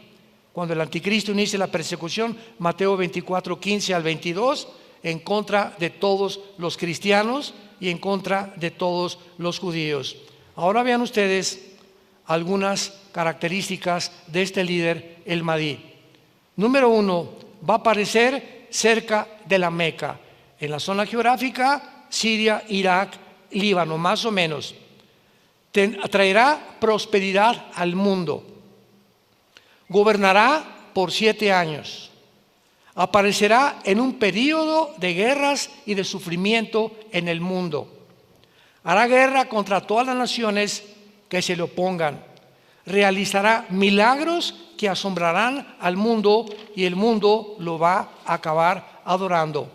Speaker 1: Cuando el anticristo inicie la persecución, Mateo 24, 15 al 22, en contra de todos los cristianos y en contra de todos los judíos. Ahora vean ustedes algunas características de este líder, el Mahdi. Número 1, va a aparecer cerca de la Meca, en la zona geográfica, Siria, Irak, Líbano, más o menos. Traerá prosperidad al mundo. Gobernará por 7 años. Aparecerá en un período de guerras y de sufrimiento en el mundo. Hará guerra contra todas las naciones que se le opongan. Realizará milagros que asombrarán al mundo y el mundo lo va a acabar adorando.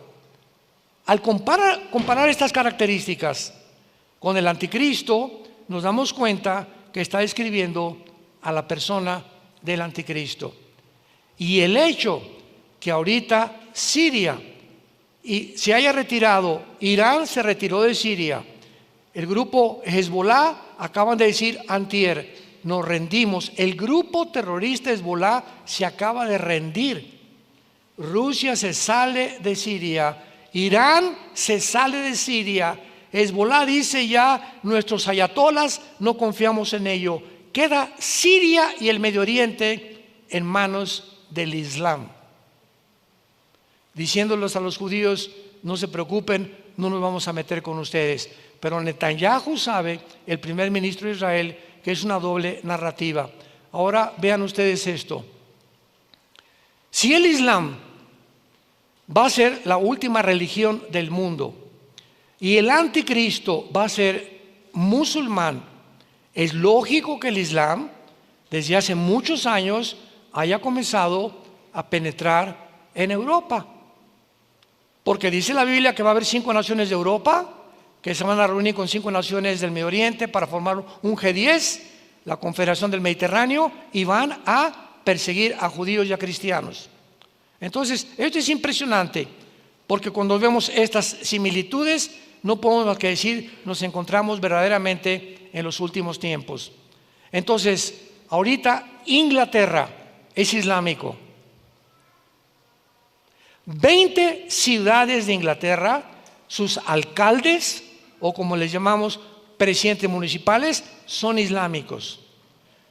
Speaker 1: Al comparar estas características con el anticristo, nos damos cuenta que está describiendo a la persona del anticristo. Y el hecho que ahorita Siria se haya retirado, Irán se retiró de Siria, el grupo Hezbollah acaban de decir antier, nos rendimos, el grupo terrorista Hezbollah se acaba de rendir, Rusia se sale de Siria, Irán se sale de Siria, Hezbollah dice ya, nuestros ayatolas no confiamos en ello, queda Siria y el Medio Oriente en manos del Islam, diciéndoles a los judíos, no se preocupen, no nos vamos a meter con ustedes. Pero Netanyahu sabe, el primer ministro de Israel, que es una doble narrativa. Ahora vean ustedes esto. Si el Islam va a ser la última religión del mundo y el anticristo va a ser musulmán, es lógico que el Islam desde hace muchos años haya comenzado a penetrar en Europa. Porque dice la Biblia que va a haber 5 naciones de Europa que se van a reunir con 5 naciones del Medio Oriente para formar un G10, la Confederación del Mediterráneo, y van a perseguir a judíos y a cristianos. Entonces, esto es impresionante, porque cuando vemos estas similitudes, no podemos más que decir, nos encontramos verdaderamente en los últimos tiempos. Entonces, ahorita Inglaterra es islámico. 20 ciudades de Inglaterra, sus alcaldes, o como les llamamos, presidentes municipales, son islámicos.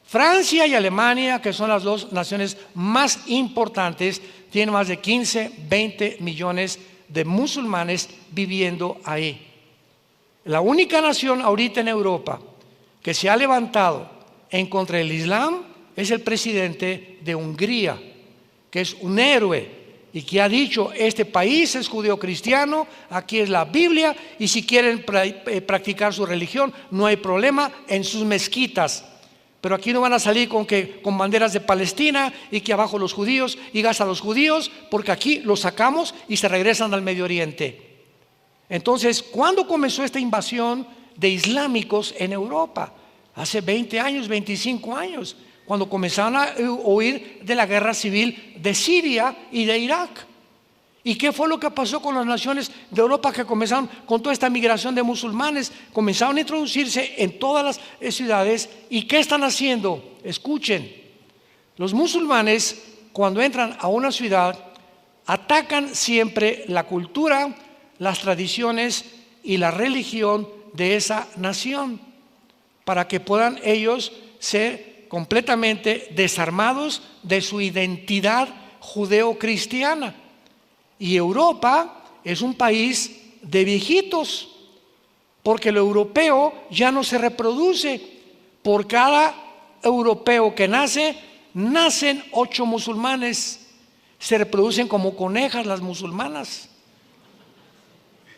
Speaker 1: Francia y Alemania, que son las 2 naciones más importantes, tienen más de 15, 20 millones de musulmanes viviendo ahí. La única nación ahorita en Europa que se ha levantado en contra del Islam es el presidente de Hungría, que es un héroe y que ha dicho, este país es judeo-cristiano, aquí es la Biblia, y si quieren practicar su religión, no hay problema en sus mezquitas. Pero aquí no van a salir con banderas de Palestina y que abajo los judíos y gas a los judíos, porque aquí los sacamos y se regresan al Medio Oriente. Entonces, ¿cuándo comenzó esta invasión de islámicos en Europa? Hace 20 años, 25 años. Cuando comenzaron a huir de la guerra civil de Siria y de Irak. ¿Y qué fue lo que pasó con las naciones de Europa que comenzaron con toda esta migración de musulmanes? Comenzaron a introducirse en todas las ciudades. ¿Y qué están haciendo? Escuchen, los musulmanes cuando entran a una ciudad atacan siempre la cultura, las tradiciones y la religión de esa nación para que puedan ellos ser completamente desarmados de su identidad judeo-cristiana. Y Europa es un país de viejitos, porque lo europeo ya no se reproduce. Por cada europeo que nace, nacen 8 musulmanes. Se reproducen como conejas las musulmanas.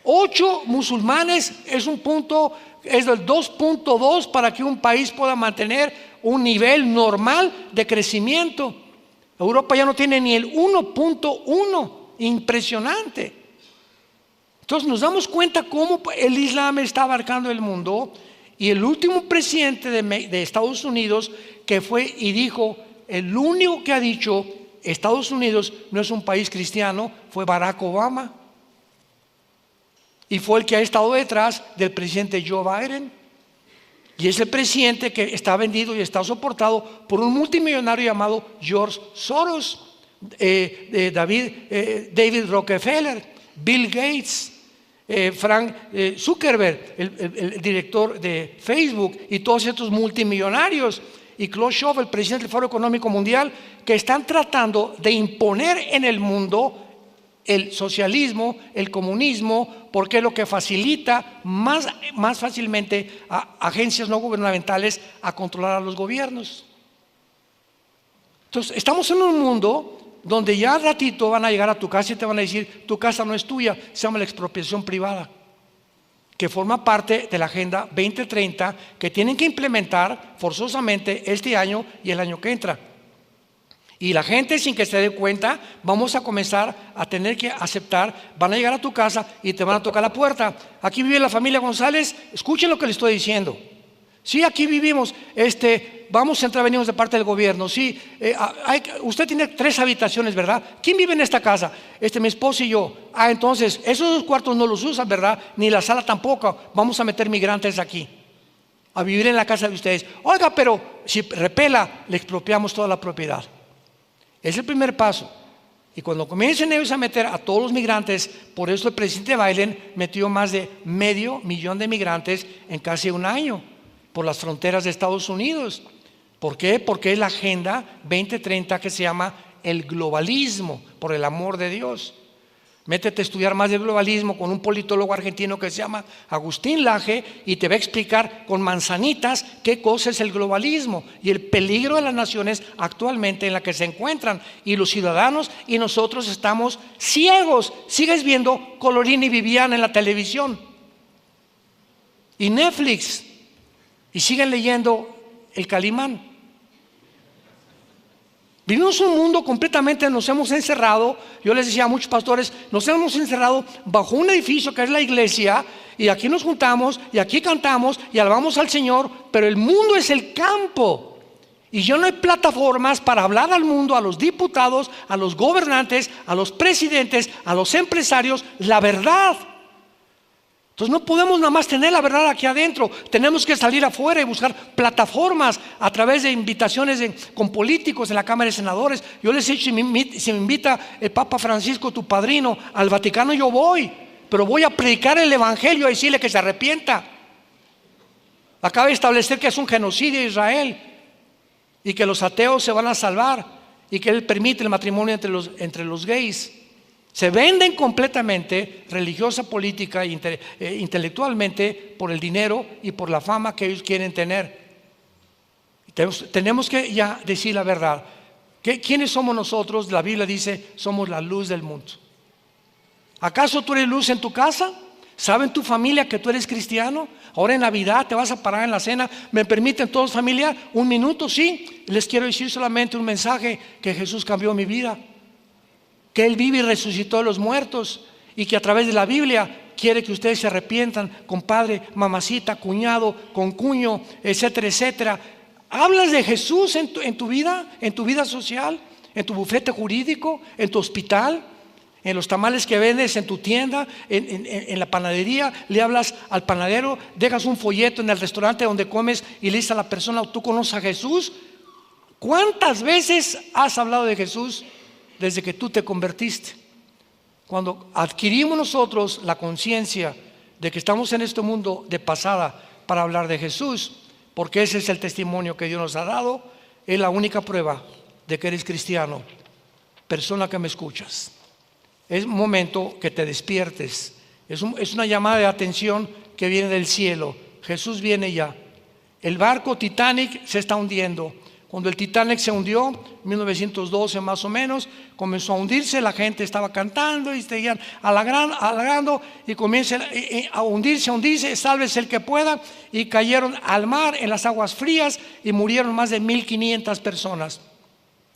Speaker 1: 8 musulmanes es un punto, es el 2.2 para que un país pueda mantener un nivel normal de crecimiento. Europa ya no tiene ni el 1.1, impresionante. Entonces nos damos cuenta cómo el Islam está abarcando el mundo. Y el último presidente de Estados Unidos que fue y dijo, el único que ha dicho Estados Unidos no es un país cristiano, fue Barack Obama. Y fue el que ha estado detrás del presidente Joe Biden. Y es el presidente que está vendido y está soportado por un multimillonario llamado George Soros, David Rockefeller, Bill Gates, Frank Zuckerberg, el director de Facebook, y todos estos multimillonarios, y Klaus Schwab, el presidente del Foro Económico Mundial, que están tratando de imponer en el mundo el socialismo, el comunismo, porque es lo que facilita más fácilmente a agencias no gubernamentales a controlar a los gobiernos. Entonces, estamos en un mundo donde ya al ratito van a llegar a tu casa y te van a decir, tu casa no es tuya, se llama la expropiación privada, que forma parte de la Agenda 2030 que tienen que implementar forzosamente este año y el año que entra. Y la gente, sin que se dé cuenta, vamos a comenzar a tener que aceptar, van a llegar a tu casa y te van a tocar la puerta. Aquí vive la familia González, escuchen lo que les estoy diciendo. Sí, aquí vivimos, vamos a entrar, venimos de parte del gobierno. Sí, usted tiene 3 habitaciones, ¿verdad? ¿Quién vive en esta casa? Mi esposo y yo. Entonces, esos 2 cuartos no los usan, ¿verdad? Ni la sala tampoco. Vamos a meter migrantes aquí, a vivir en la casa de ustedes. Oiga, pero si repela, le expropiamos toda la propiedad. Es el primer paso. Y cuando comiencen ellos a meter a todos los migrantes, por eso el presidente Biden metió más de 500,000 de migrantes en casi un año por las fronteras de Estados Unidos. ¿Por qué? Porque es la Agenda 2030 que se llama el globalismo, por el amor de Dios. Métete a estudiar más del globalismo con un politólogo argentino que se llama Agustín Laje y te va a explicar con manzanitas qué cosa es el globalismo y el peligro de las naciones actualmente en la que se encuentran. Y los ciudadanos y nosotros estamos ciegos. Sigues viendo Colorín y Viviana en la televisión y Netflix y siguen leyendo El Calimán. Vivimos un mundo completamente, nos hemos encerrado. Yo les decía a muchos pastores, nos hemos encerrado bajo un edificio que es la iglesia, y aquí nos juntamos y aquí cantamos y alabamos al Señor, pero el mundo es el campo y ya no hay plataformas para hablar al mundo, a los diputados, a los gobernantes, a los presidentes, a los empresarios, la verdad. Entonces no podemos nada más tener la verdad aquí adentro, tenemos que salir afuera y buscar plataformas a través de invitaciones con políticos en la Cámara de Senadores. Yo les he dicho, si me invita el Papa Francisco, tu padrino, al Vaticano, yo voy, pero voy a predicar el Evangelio, a decirle que se arrepienta. Acaba de establecer que es un genocidio Israel y que los ateos se van a salvar y que él permite el matrimonio entre los gays. Se venden completamente religiosa, política e intelectualmente por el dinero y por la fama que ellos quieren tener. Tenemos que ya decir la verdad. ¿Quiénes somos nosotros? La Biblia dice, somos la luz del mundo. ¿Acaso tú eres luz en tu casa? ¿Saben tu familia que tú eres cristiano? Ahora en Navidad te vas a parar en la cena. ¿Me permiten todos familia? ¿Un minuto? Sí. Les quiero decir solamente un mensaje, que Jesús cambió mi vida, que Él vive y resucitó de los muertos, y que a través de la Biblia quiere que ustedes se arrepientan, compadre, mamacita, cuñado, concuño, etcétera, etcétera. ¿Hablas de Jesús en tu vida social, en tu bufete jurídico, en tu hospital, en los tamales que vendes en tu tienda, en la panadería? Le hablas al panadero, dejas un folleto en el restaurante donde comes y le dices a la persona, ¿tú conoces a Jesús? ¿Cuántas veces has hablado de Jesús desde que tú te convertiste? Cuando adquirimos nosotros la conciencia de que estamos en este mundo de pasada para hablar de Jesús, porque ese es el testimonio que Dios nos ha dado, es la única prueba de que eres cristiano. Persona que me escuchas, es momento que te despiertes. Es una llamada de atención que viene del cielo. Jesús viene ya. El barco Titanic se está hundiendo. Cuando el Titanic se hundió, en 1912 más o menos, comenzó a hundirse, la gente estaba cantando y seguían halagando, y comienza a hundirse, sálvese el que pueda, y cayeron al mar en las aguas frías y murieron más de 1,500 personas.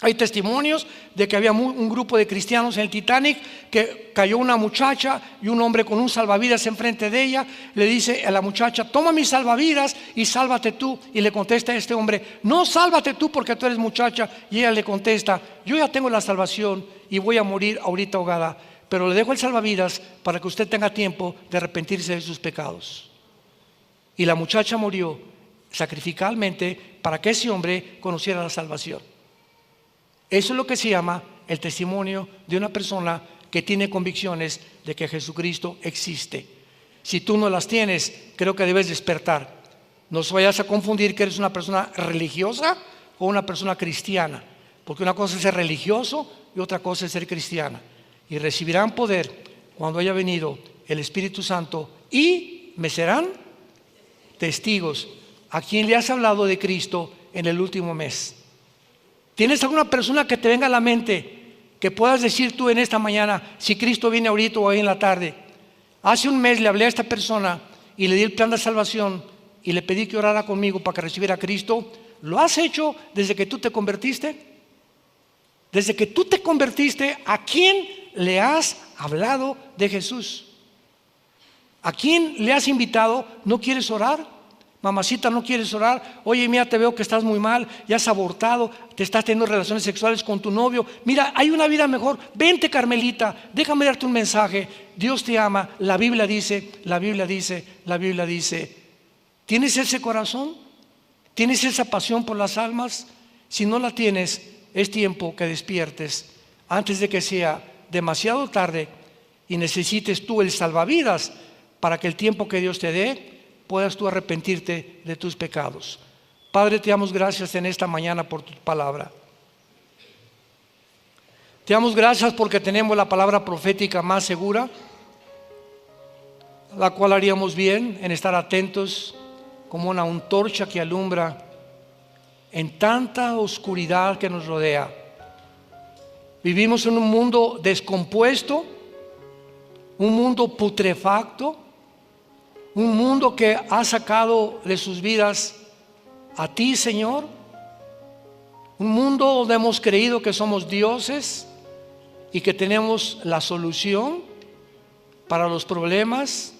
Speaker 1: Hay testimonios de que había un grupo de cristianos en el Titanic, que cayó una muchacha y un hombre con un salvavidas enfrente de ella. Le dice a la muchacha: toma mis salvavidas y sálvate tú. Y le contesta a este hombre: no, sálvate tú porque tú eres muchacha. Y ella le contesta: yo ya tengo la salvación y voy a morir ahorita ahogada, pero le dejo el salvavidas para que usted tenga tiempo de arrepentirse de sus pecados. Y la muchacha murió sacrificalmente para que ese hombre conociera la salvación. Eso es lo que se llama el testimonio de una persona que tiene convicciones de que Jesucristo existe. Si tú no las tienes, creo que debes despertar. No vayas a confundir que eres una persona religiosa o una persona cristiana, porque una cosa es ser religioso y otra cosa es ser cristiana. Y recibirán poder cuando haya venido el Espíritu Santo y me serán testigos. ¿A quién le has hablado de Cristo en el último mes? ¿Tienes alguna persona que te venga a la mente que puedas decir tú en esta mañana, si Cristo viene ahorita o hoy en la tarde? Hace un mes le hablé a esta persona y le di el plan de salvación y le pedí que orara conmigo para que recibiera a Cristo. ¿Lo has hecho desde que tú te convertiste? Desde que tú te convertiste, ¿a quién le has hablado de Jesús? ¿A quién le has invitado? ¿No quieres orar? Mamacita, ¿no quieres orar? Oye, mira, te veo que estás muy mal, ya has abortado, te estás teniendo relaciones sexuales con tu novio. Mira, hay una vida mejor. Vente, Carmelita, déjame darte un mensaje. Dios te ama. La Biblia dice, la Biblia dice, la Biblia dice. ¿Tienes ese corazón? ¿Tienes esa pasión por las almas? Si no la tienes, es tiempo que despiertes antes de que sea demasiado tarde y necesites tú el salvavidas para que el tiempo que Dios te dé puedas tú arrepentirte de tus pecados. Padre, te damos gracias en esta mañana por tu palabra. Te damos gracias porque tenemos la palabra profética más segura, la cual haríamos bien en estar atentos como una antorcha que alumbra en tanta oscuridad que nos rodea. Vivimos en un mundo descompuesto, un mundo putrefacto, un mundo que ha sacado de sus vidas a ti, Señor. Un mundo donde hemos creído que somos dioses y que tenemos la solución para los problemas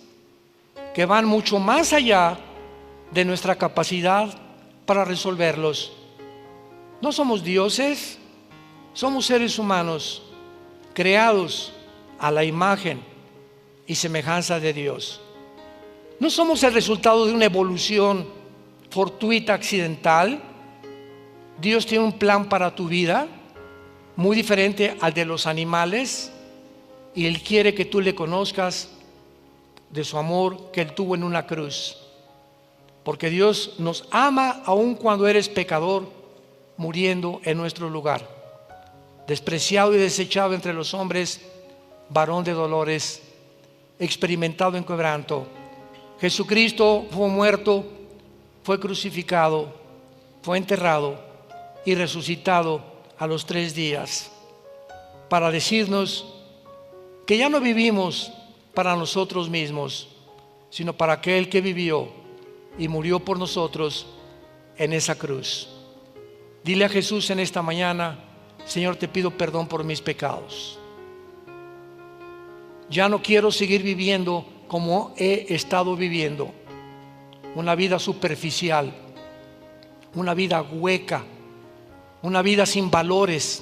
Speaker 1: que van mucho más allá de nuestra capacidad para resolverlos. No somos dioses, somos seres humanos creados a la imagen y semejanza de Dios. No somos el resultado de una evolución fortuita, accidental. Dios tiene un plan para tu vida muy diferente al de los animales y Él quiere que tú le conozcas de su amor que Él tuvo en una cruz. Porque Dios nos ama aun cuando eres pecador, muriendo en nuestro lugar. Despreciado y desechado entre los hombres, varón de dolores, experimentado en quebranto. Jesucristo fue muerto, fue crucificado, fue enterrado y resucitado a los 3 días para decirnos que ya no vivimos para nosotros mismos, sino para aquel que vivió y murió por nosotros en esa cruz. Dile a Jesús en esta mañana: Señor, te pido perdón por mis pecados. Ya no quiero seguir viviendo como he estado viviendo, una vida superficial, una vida hueca, una vida sin valores,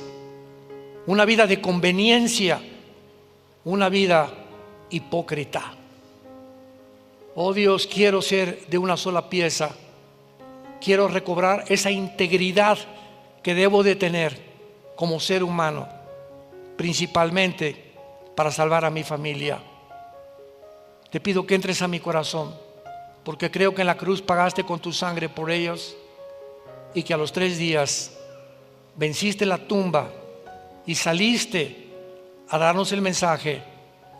Speaker 1: una vida de conveniencia, una vida hipócrita. Oh Dios, quiero ser de una sola pieza, quiero recobrar esa integridad que debo de tener como ser humano, principalmente para salvar a mi familia. Te pido que entres a mi corazón, porque creo que en la cruz pagaste con tu sangre por ellos y que a los 3 días venciste la tumba y saliste a darnos el mensaje: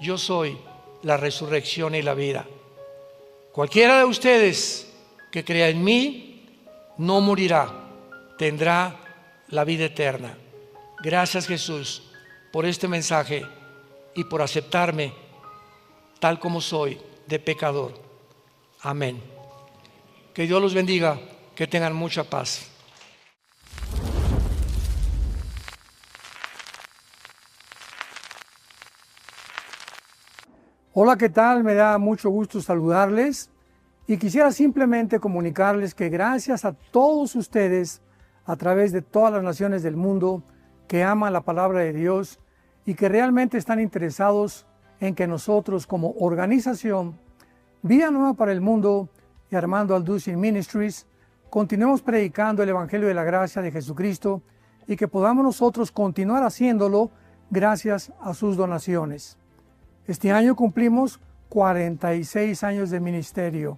Speaker 1: yo soy la resurrección y la vida. Cualquiera de ustedes que crea en mí no morirá, tendrá la vida eterna. Gracias, Jesús, por este mensaje y por aceptarme tal como soy, de pecador. Amén. Que Dios los bendiga, que tengan mucha paz. Hola, ¿qué tal? Me da mucho gusto saludarles y quisiera simplemente comunicarles que gracias a todos ustedes a través de todas las naciones del mundo que aman la palabra de Dios y que realmente están interesados en que nosotros como organización Vida Nueva para el Mundo y Armando Alducin Ministries continuemos predicando el Evangelio de la Gracia de Jesucristo y que podamos nosotros continuar haciéndolo gracias a sus donaciones. Este año cumplimos 46 años de ministerio,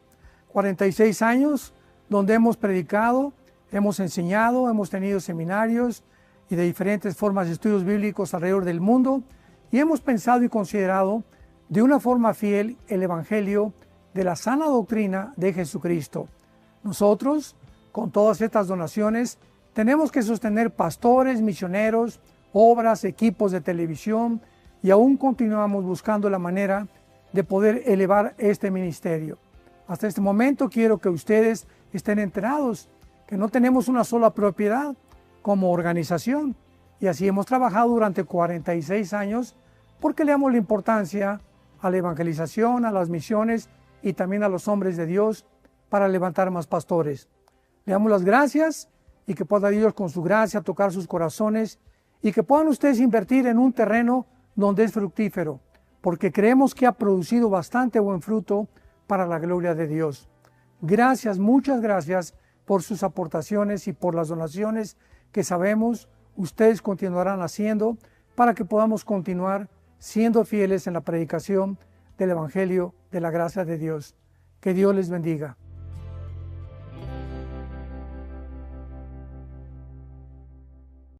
Speaker 1: 46 años donde hemos predicado, hemos enseñado, hemos tenido seminarios y de diferentes formas de estudios bíblicos alrededor del mundo y hemos pensado y considerado de una forma fiel el Evangelio de la sana doctrina de Jesucristo. Nosotros, con todas estas donaciones, tenemos que sostener pastores, misioneros, obras, equipos de televisión y aún continuamos buscando la manera de poder elevar este ministerio. Hasta este momento quiero que ustedes estén enterados que no tenemos una sola propiedad como organización y así hemos trabajado durante 46 años porque le damos la importancia a la evangelización, a las misiones y también a los hombres de Dios para levantar más pastores. Le damos las gracias y que pueda Dios con su gracia tocar sus corazones y que puedan ustedes invertir en un terreno donde es fructífero, porque creemos que ha producido bastante buen fruto para la gloria de Dios. Gracias, muchas gracias por sus aportaciones y por las donaciones que sabemos ustedes continuarán haciendo para que podamos continuar siendo fieles en la predicación del Evangelio de la gracia de Dios. Que Dios les bendiga.